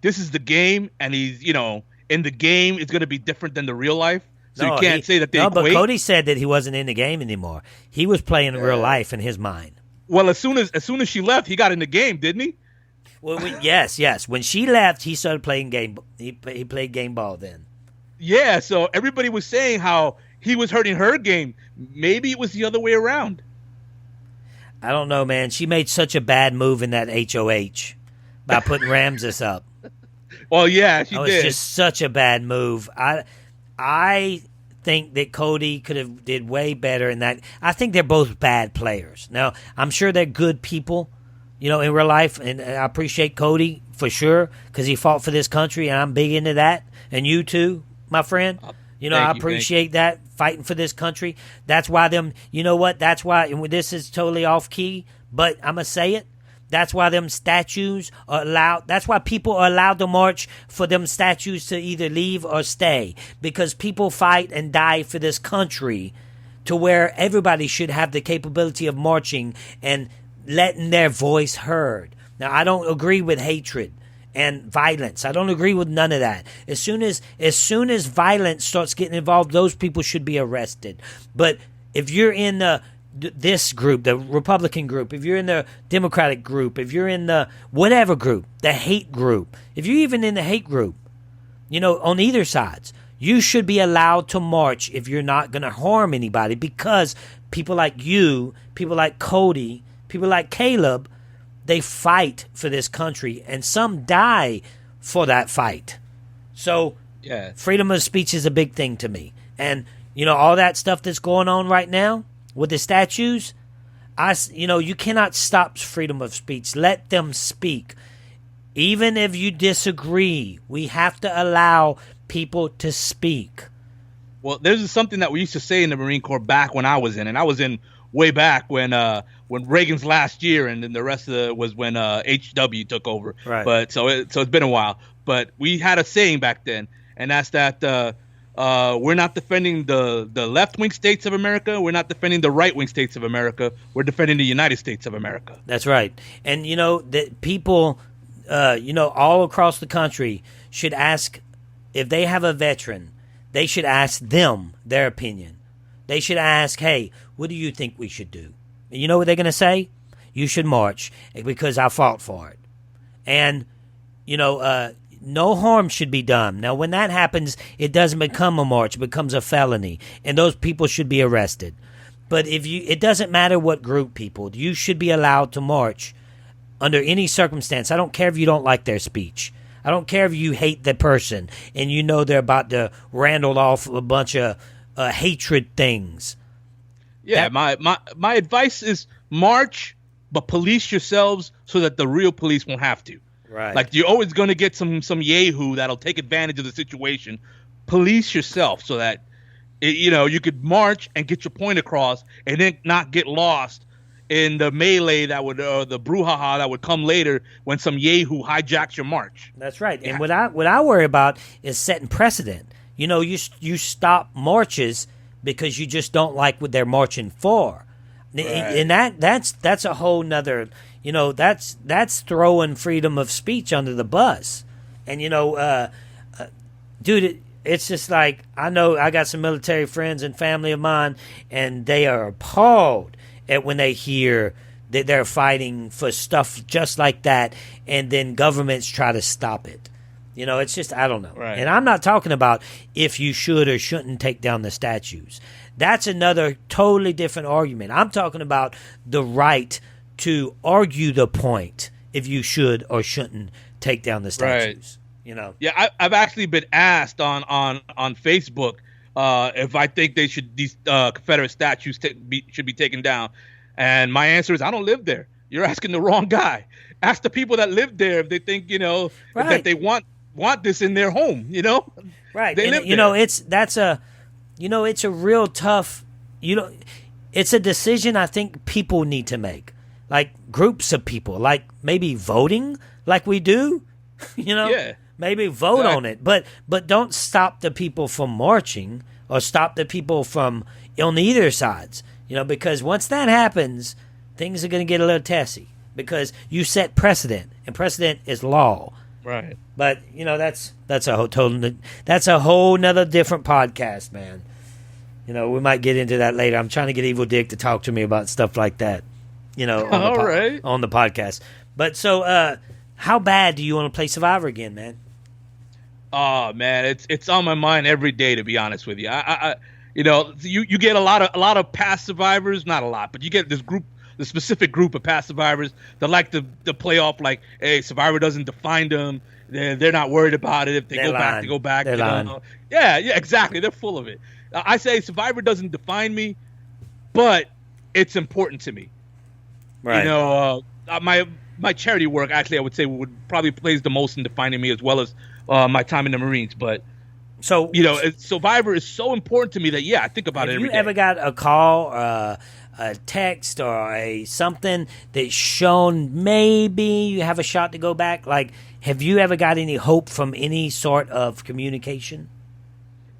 this is the game, and he's, in the game, it's going to be different than the real life. So you can't say that they equate. But Cody said that he wasn't in the game anymore. He was playing in real life in his mind. Well, as soon as she left, he got in the game, didn't he? Well, yes. When she left, he started playing game. He played game ball then. Yeah, so everybody was saying how he was hurting her game. Maybe it was the other way around. I don't know, man. She made such a bad move in that HOH by putting Ramses up. Well, yeah, she did. It was just such a bad move. I think that Cody could have did way better in that. I think they're both bad players. Now, I'm sure they're good people, in real life, and I appreciate Cody for sure because he fought for this country, and I'm big into that. And you too, my friend. I appreciate that, fighting for this country. That's why that's why, and this is totally off key, but I'm going to say it. That's why them statues are allowed. That's why people are allowed to march for them statues to either leave or stay. Because people fight and die for this country to where everybody should have the capability of marching and letting their voice heard. Now, I don't agree with hatred and violence. I don't agree with none of that. As soon as violence starts getting involved, those people should be arrested. But if you're in this group, the Republican group, if you're in the Democratic group, if you're in the whatever group, the hate group, if you're even in the hate group, on either sides, you should be allowed to march if you're not going to harm anybody, because people like you, people like Cody, people like Caleb, they fight for this country, and some die for that fight. So freedom of speech is a big thing to me. And, all that stuff that's going on right now with the statues, you cannot stop freedom of speech. Let them speak. Even if you disagree, we have to allow people to speak. Well, there's something that we used to say in the Marine Corps back when I was in, and I was in way back when Reagan's last year, and then the rest of it was when HW took over. Right. But so it's been a while. But we had a saying back then, and that's that we're not defending the left-wing states of America. We're not defending the right-wing states of America. We're defending the United States of America. That's right. And, that people, all across the country should ask, if they have a veteran, they should ask them their opinion. They should ask, hey, what do you think we should do? And you know what they're going to say? You should march because I fought for it. And, no harm should be done. Now, when that happens, it doesn't become a march. It becomes a felony. And those people should be arrested. But it doesn't matter what group people. You should be allowed to march under any circumstance. I don't care if you don't like their speech. I don't care if you hate the person and they're about to randle off a bunch of hatred things. Yeah, my advice is march, but police yourselves so that the real police won't have to. Right. Like, you're always going to get some yahoo that'll take advantage of the situation. Police yourself so that you could march and get your point across, and then not get lost in the melee that would the brouhaha that would come later when some yahoo hijacks your march. That's right. Yeah. And what I worry about is setting precedent. You stop marches because you just don't like what they're marching for. Right. And that's a whole nother, that's throwing freedom of speech under the bus. And, dude, it's just like, I know I got some military friends and family of mine, and they are appalled at when they hear they're fighting for stuff just like that, and then governments try to stop it. It's just, I don't know. Right. And I'm not talking about if you should or shouldn't take down the statues. That's another totally different argument. I'm talking about the right to argue the point if you should or shouldn't take down the statues. Right. Yeah, I've actually been asked on Facebook if I think these Confederate statues should be taken down. And my answer is, I don't live there. You're asking the wrong guy. Ask the people that live there if they think, that they want this in their home, Right. They live there. It's a real tough, it's a decision I think people need to make. Like groups of people, like maybe voting like we do, Yeah. Maybe vote on it, but don't stop the people from marching or stop the people from on either sides. Because once that happens, things are going to get a little testy because you set precedent, and precedent is law. Right. But that's a whole nother different podcast, man. We might get into that later. I'm trying to get Evil Dick to talk to me about stuff like that. On the podcast. But so, how bad do you want to play Survivor again, man? Oh man, it's on my mind every day, to be honest with you. You get a lot of past survivors, not a lot, but you get this specific group of past survivors that like to play off like, hey, Survivor doesn't define them. They're not worried about it. If they go back. They're lying. Yeah, exactly. They're full of it. I say Survivor doesn't define me, but it's important to me. Right. My charity work, actually, I would say would probably plays the most in defining me, as well as my time in the Marines. But so Survivor is so important to me that I think about it every day. Have you ever got a call, a text, or something that's shown maybe you have a shot to go back? Like, have you ever got any hope from any sort of communication?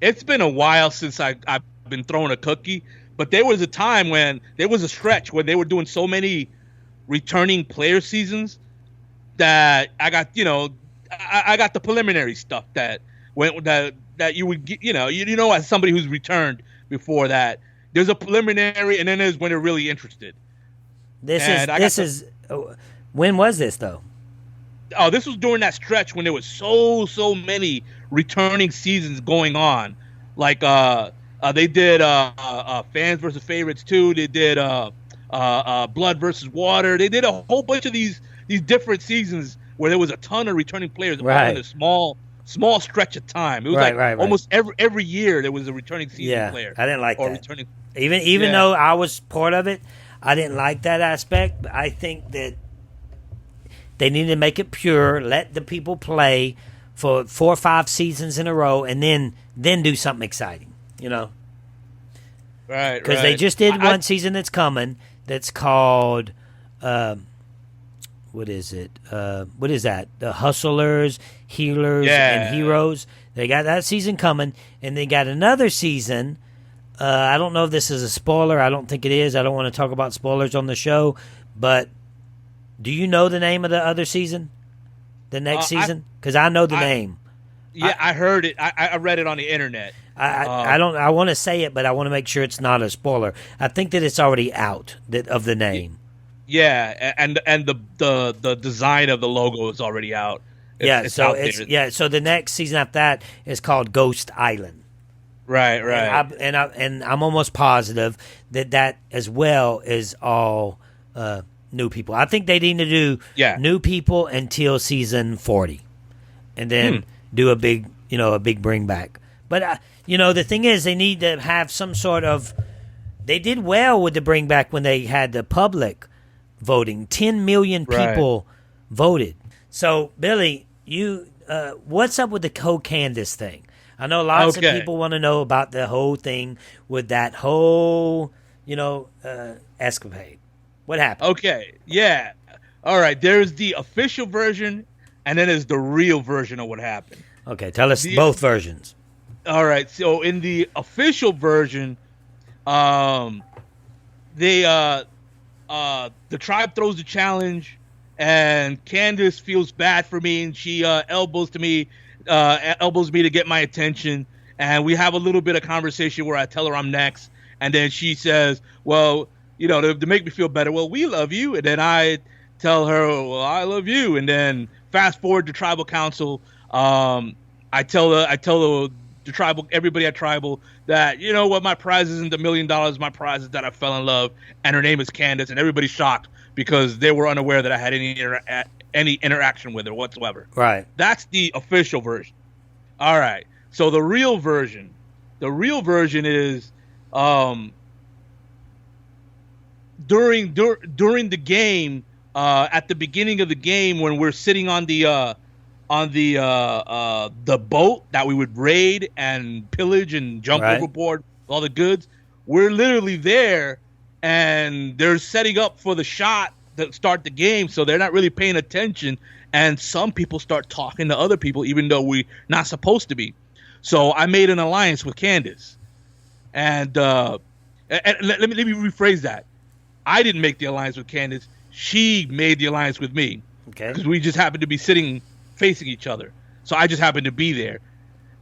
It's been a while since I've been thrown a cookie, but there was a time when there was a stretch where they were doing so many returning player seasons that I got, I got the preliminary stuff that you would get, as somebody who's returned before that, there's a preliminary, and then there's when they're really interested. When was this though? Oh, this was during that stretch when there was so many returning seasons going on. Like they did Fans versus Favorites 2. They did Blood versus Water. They did a whole bunch of these different seasons where there was a ton of returning players all in a small stretch of time. It was almost every year there was a returning season player. I didn't like that. Even though I was part of it, I didn't like that aspect. But I think that they need to make it pure, let the people play for 4 or 5 seasons in a row, and then do something exciting, Right. Because they just did one season that's coming that's called, what is it? What is that? The Hustlers, Healers, and Heroes. They got that season coming, and they got another season. I don't know if this is a spoiler. I don't think it is. I don't want to talk about spoilers on the show, but do you know the name of the other season? The next season? Because I know the name. Yeah, I heard it. I read it on the internet. I don't. I want to say it, but I want to make sure it's not a spoiler. I think that it's already out of the name. Yeah, and the design of the logo is already out. So the next season after that is called Ghost Island. Right. And I'm almost positive that as well is all new people. I think they need to do new people until season 40, and then do a big bring back. But the thing is, they need to have some sort of. They did well with the bring back when they had the public voting. 10 million people voted. So Billy, you what's up with the Candice thing? I know lots of people want to know about the whole thing with that whole escapade. What happened? Okay, yeah. All right, there's the official version, and then there's the real version of what happened. Okay, tell us both versions. All right, so in the official version, the tribe throws the challenge, and Candice feels bad for me, and she elbows me to get my attention, and we have a little bit of conversation where I tell her I'm next, and then she says, well, to make me feel better. Well, we love you, and then I tell her, well, I love you, and then fast forward to tribal council. I tell the tribal, everybody at tribal, that you know what, my prize isn't $1 million. My prize is that I fell in love, and her name is Candice, and everybody's shocked because they were unaware that I had any interaction with her whatsoever. Right. That's the official version. All right. So the real version is during the game, at the beginning of the game, when we're sitting on the boat that we would raid and pillage and jump overboard with all the goods, we're literally there, and they're setting up for the shot to start the game, so they're not really paying attention, and some people start talking to other people even though we're not supposed to be. So I made an alliance with Candice, and let me rephrase that. I didn't make the alliance with Candice. She made the alliance with me. Okay. Because we just happened to be sitting facing each other. So I just happened to be there.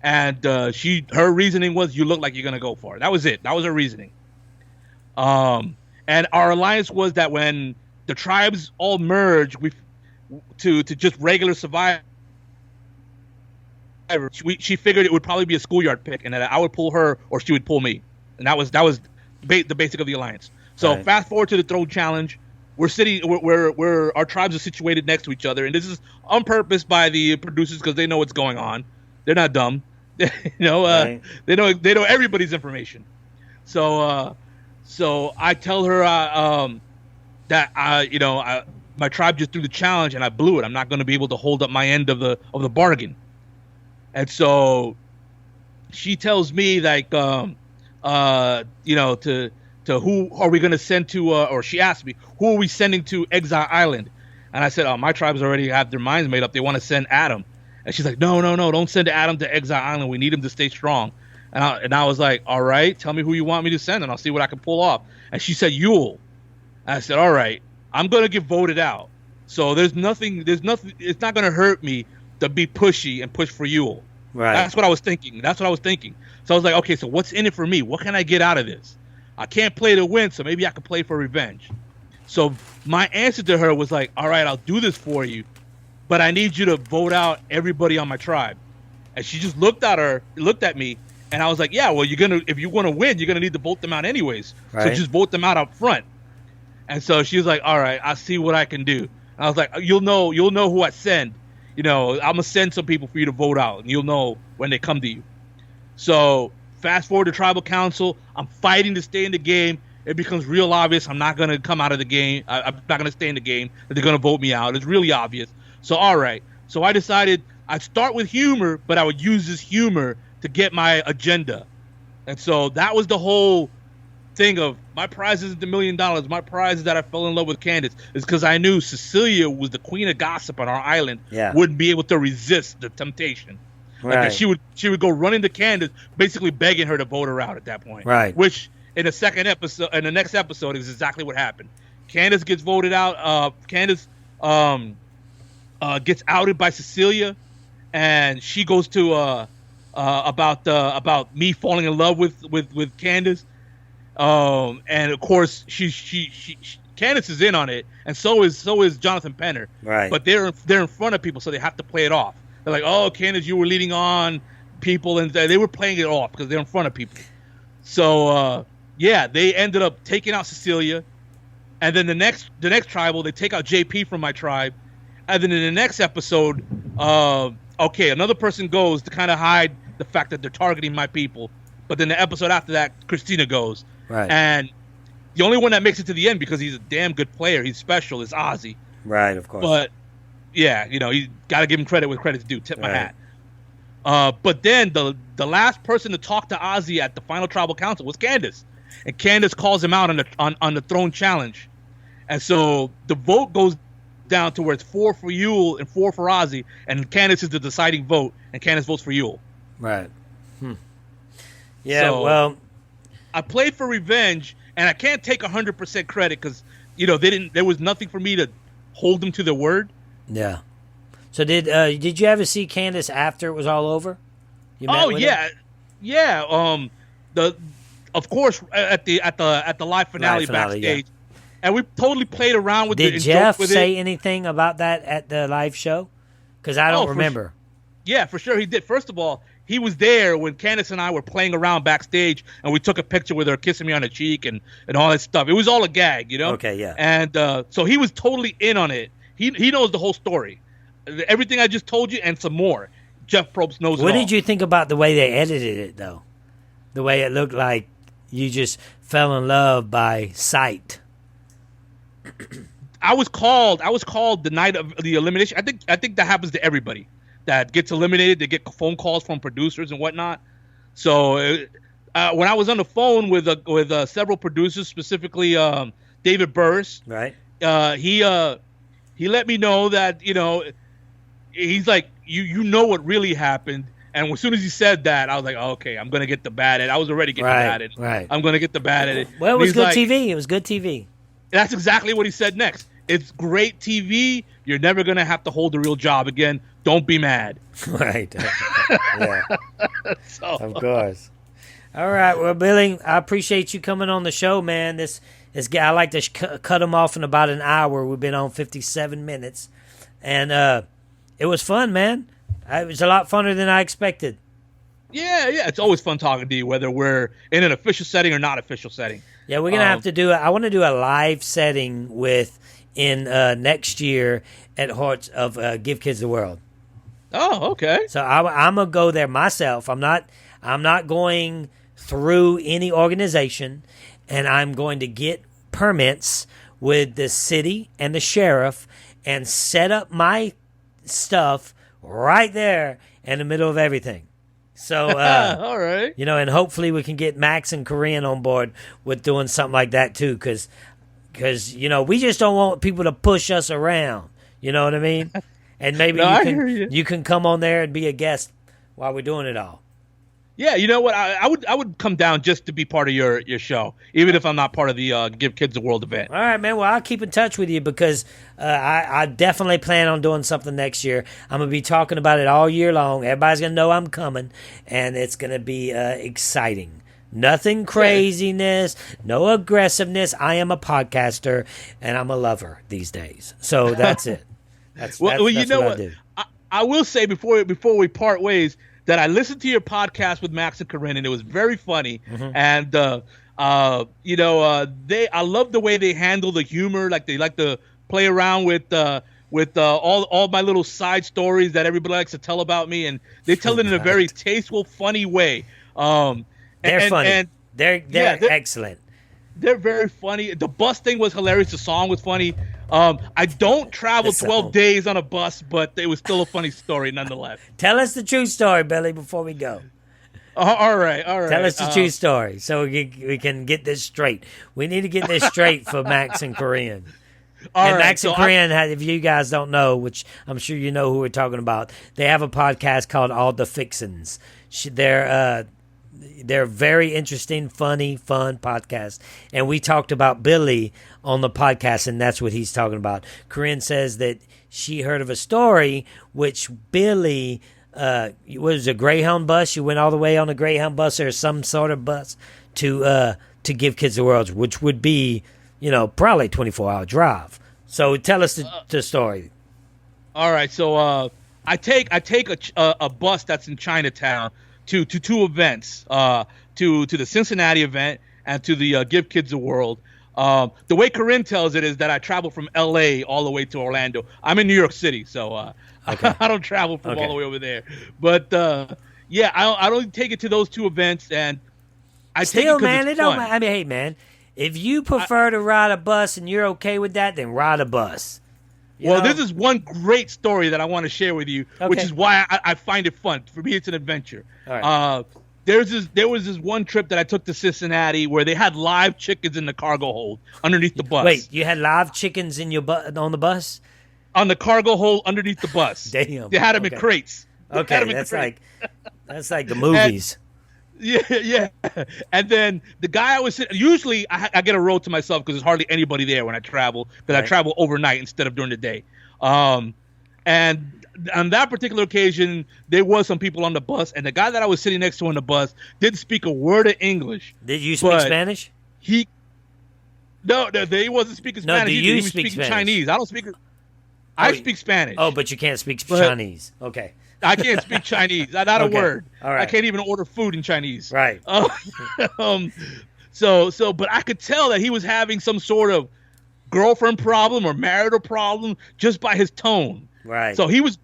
And her reasoning was, you look like you're going to go for it. That was it. That was her reasoning. And our alliance was that when the tribes all merge to just regular survivors, she figured it would probably be a schoolyard pick, and that I would pull her or she would pull me. And that was the basic of the alliance. So fast forward to the throne challenge. We're sitting where our tribes are situated next to each other, and this is on purpose by the producers because they know what's going on. They're not dumb. They know everybody's information. So I tell her that my tribe just threw the challenge and I blew it. I'm not going to be able to hold up my end of the bargain. And so she tells me like to who are we going to send to, or she asked me, who are we sending to Exile Island? And I said, my tribes already have their minds made up. They want to send Adam. And she's like, no, don't send Adam to Exile Island. We need him to stay strong. And I was like, all right, tell me who you want me to send, and I'll see what I can pull off. And she said, Yule. And I said, all right, I'm going to get voted out. So there's nothing, it's not going to hurt me to be pushy and push for Yule. Right. That's what I was thinking. So I was like, okay, so what's in it for me? What can I get out of this? I can't play to win, so maybe I can play for revenge. So my answer to her was like, all right, I'll do this for you, but I need you to vote out everybody on my tribe. And she just looked at me, and I was like, yeah, well, if you want to win, you're gonna need to vote them out anyways. Right. So just vote them out up front. And so she was like, all right, I'll see what I can do. And I was like, you'll know who I send. I'm gonna send some people for you to vote out, and you'll know when they come to you. So fast forward to tribal council. I'm fighting to stay in the game. It becomes real obvious I'm not going to come out of the game. I'm not going to stay in the game. That they're going to vote me out. It's really obvious. So, all right. So I decided I'd start with humor, but I would use this humor to get my agenda. And so that was the whole thing of my prize isn't $1 million. My prize is that I fell in love with Candice. It's because I knew Cecilia was the queen of gossip on our island. Yeah. Wouldn't be able to resist the temptation. Right. Like she would go running to Candice, basically begging her to vote her out at that point. Right. Which in the next episode is exactly what happened. Candice gets voted out. Candice gets outed by Cecilia, and she goes to about me falling in love with Candice. And of course she Candice is in on it, and so is Jonathan Penner. Right. But they're in front of people, so they have to play it off. They're like, oh, Candice, you were leading on people, and they were playing it off because they're in front of people. So, they ended up taking out Cecilia, and then the next tribal, they take out JP from my tribe, and then in the next episode, another person goes to kind of hide the fact that they're targeting my people, but then the episode after that, Christina goes, right, and the only one that makes it to the end because he's a damn good player, he's special, is Ozzy, right, of course, but. Yeah, you got to give him credit where credit's due. Tip my hat. But then the last person to talk to Ozzy at the final tribal council was Candice, and Candice calls him out on the throne challenge, and so the vote goes down to where it's 4 for Yule and 4 for Ozzy, and Candice is the deciding vote, and Candice votes for Yule. Right. Yeah. So, well, I played for revenge, and I can't take 100% credit because there was nothing for me to hold them to their word. Yeah. So did you ever see Candice after it was all over? You met with her? Yeah. of course, at the live finale backstage, and we totally played around with it. Did Jeff say anything about that at the live show? Because I don't remember. Yeah, for sure he did. First of all, he was there when Candice and I were playing around backstage, and we took a picture with her kissing me on the cheek and all that stuff. It was all a gag, you know? Okay, yeah. And so he was totally in on it. He knows the whole story. Everything I just told you and some more. Jeff Probst knows it all. What did you think about the way they edited it, though? The way it looked like you just fell in love by sight. I was called the night of the elimination. I think that happens to everybody that gets eliminated. They get phone calls from producers and whatnot. So when I was on the phone with several producers, specifically David Burris, right? He let me know that he's like you know what really happened. And as soon as he said that, I was like, oh, okay, I'm gonna get the bad at it. I was already getting bad at it. Right. I'm gonna get the bad at it. Well, it was good TV. It was good TV. That's exactly what he said next. It's great TV. You're never going to have to hold a real job again. Don't be mad. Right. Yeah. Of course. All right. Well, Billy, I appreciate you coming on the show, man. This guy, I like to cut him off in about an hour. We've been on 57 minutes. And it was fun, man. It was a lot funner than I expected. Yeah. It's always fun talking to you, whether we're in an official setting or not official setting. Yeah, we're going to have to do it. I want to do a live setting in next year at Hort's of Give Kids the World. Oh, okay. So I'm going to go there myself. I'm not going through any organization, and I'm going to get permits with the city and the sheriff and set up my stuff right there in the middle of everything. So, all right. And hopefully we can get Max and Korean on board with doing something like that too, because we just don't want people to push us around. You know what I mean? And maybe you can come on there and be a guest while we're doing it all. Yeah, you know what? I would come down just to be part of your show, even if I'm not part of the Give Kids the World event. All right, man. Well, I'll keep in touch with you because I definitely plan on doing something next year. I'm going to be talking about it all year long. Everybody's going to know I'm coming, and it's going to be exciting. Nothing craziness, no aggressiveness. I am a podcaster, and I'm a lover these days. So that's it. That's you know what I do. I will say before we part ways, that I listened to your podcast with Max and Corinne, and it was very funny. Mm-hmm. And I love the way they handle the humor. Like they like to play around with all my little side stories that everybody likes to tell about me, and they tell it in a very tasteful, funny way. They're funny. And they're excellent. They're very funny. The bus thing was hilarious. The song was funny. I don't travel 12 days on a bus, but it was still a funny story nonetheless. Tell us the true story, Billy, before we go. All right. Tell us the true story so we can get this straight. We need to get this straight for Max and Korean. Max and Korean, if you guys don't know, which I'm sure you know who we're talking about, they have a podcast called All the Fixins'. They're very interesting, funny, fun podcast. And we talked about Billy on the podcast, and that's what he's talking about. Corinne says that she heard of a story which Billy, was a Greyhound bus. You went all the way on a Greyhound bus or some sort of bus to Give Kids the World, which would be, probably a 24-hour drive. So tell us the story. All right. So I take a bus that's in Chinatown to two events, to the Cincinnati event and to the Give Kids the World. The way Corinne tells it is that I travel from L.A. all the way to Orlando. I'm in New York City, so I don't travel from all the way over there. But I don't take it to those two events, and I take it because it's fun. I mean, hey, man, if you prefer to ride a bus and you're okay with that, then ride a bus. This is one great story that I want to share with you, which is why I find it fun. For me, it's an adventure. All right. There was this one trip that I took to Cincinnati where they had live chickens in the cargo hold underneath the bus. Wait, you had live chickens in on the bus? On the cargo hold underneath the bus. Damn. They had them in crates. That's like the movies. Yeah. And then the guy I was sitting, usually I get a row to myself because there's hardly anybody there when I travel, because I travel overnight instead of during the day. And on that particular occasion, there was some people on the bus, and the guy that I was sitting next to on the bus didn't speak a word of English. Did you speak Spanish? No, he wasn't speaking Spanish. Do you speak Spanish? Chinese. I don't speak. I speak Spanish. Oh, but you can't speak Chinese. Okay. I can't speak Chinese. Not a word. All right. I can't even order food in Chinese. Right. But I could tell that he was having some sort of girlfriend problem or marital problem just by his tone. Right. So he was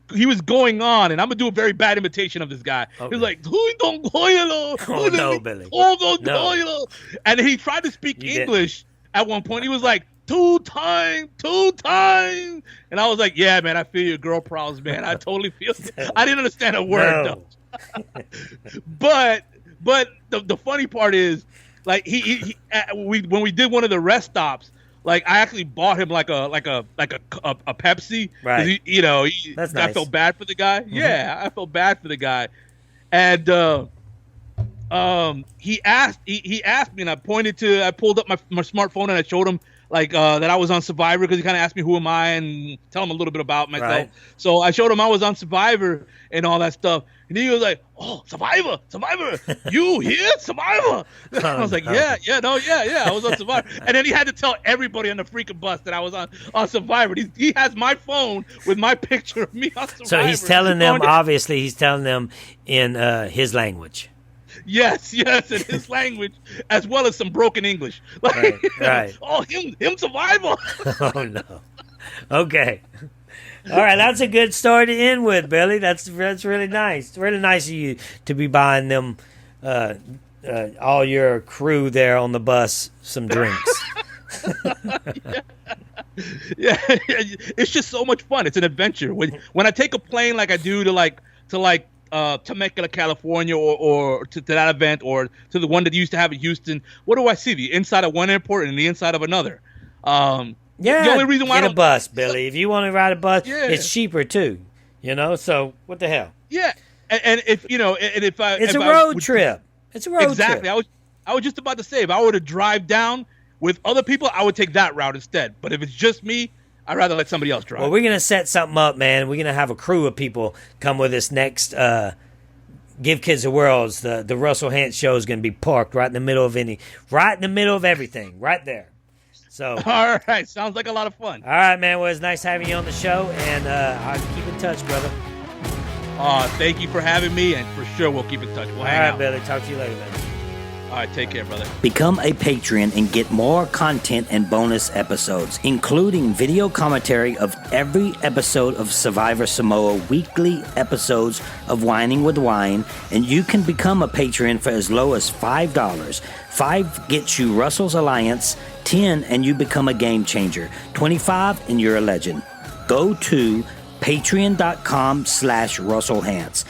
going on, and I'm gonna do a very bad imitation of this guy. Okay. He was like, "Oh no, Billy." No. And he tried to speak English at one point. He was like, two time. And I was like, yeah, man, I feel your girl problems, man. I totally feel it. I didn't understand a word, though. But the funny part is, like, when we did one of the rest stops, like, I actually bought him like a Pepsi. Right. That's nice. I felt bad for the guy. Mm-hmm. Yeah, I felt bad for the guy. And he asked me, and I pulled up my smartphone and I showed him that I was on Survivor, because he kind of asked me who am I and tell him a little bit about myself. Right. So I showed him I was on Survivor and all that stuff. And he was like, "Oh, Survivor, you here, Survivor?" I was like, yeah, I was on Survivor. And then he had to tell everybody on the freaking bus that I was on Survivor. He has my phone with my picture of me on Survivor. So he's telling them, obviously, he's telling them in his language. Yes, in his language, as well as some broken English. Right. Oh, him Survivor. Oh no. Okay. All right, that's a good story to end with, Billy. That's really nice. It's really nice of you to be buying them, all your crew there on the bus, some drinks. Yeah, it's just so much fun. It's an adventure. When I take a plane like I do to Temecula, California, or to that event, or to the one that you used to have in Houston, what do I see? The inside of one airport and the inside of another. Yeah, the only reason why get a bus, Billy. If you want to ride a bus, it's cheaper too. So what the hell? Yeah, and if it's a road trip. It's a road trip. Exactly. I was just about to say, if I were to drive down with other people, I would take that route instead. But if it's just me, I'd rather let somebody else drive. Well, we're gonna set something up, man. We're gonna have a crew of people come with us next. Give Kids the Worlds. The Russell Hantz show is gonna be parked right in the middle of everything, right there. So, all right, sounds like a lot of fun. All right, man. Well, it's nice having you on the show, and I'll keep in touch, brother. Thank you for having me, and for sure we'll keep in touch. We'll hang out. All right, Billy. Talk to you later, man. All right, take care, brother. Become a patron and get more content and bonus episodes, including video commentary of every episode of Survivor Samoa, weekly episodes of Whining with Wine, and you can become a patron for as low as $5. $5 gets you Russell's Alliance, $10 and you become a game changer, $25 and you're a legend. Go to patreon.com/Russell Hantz.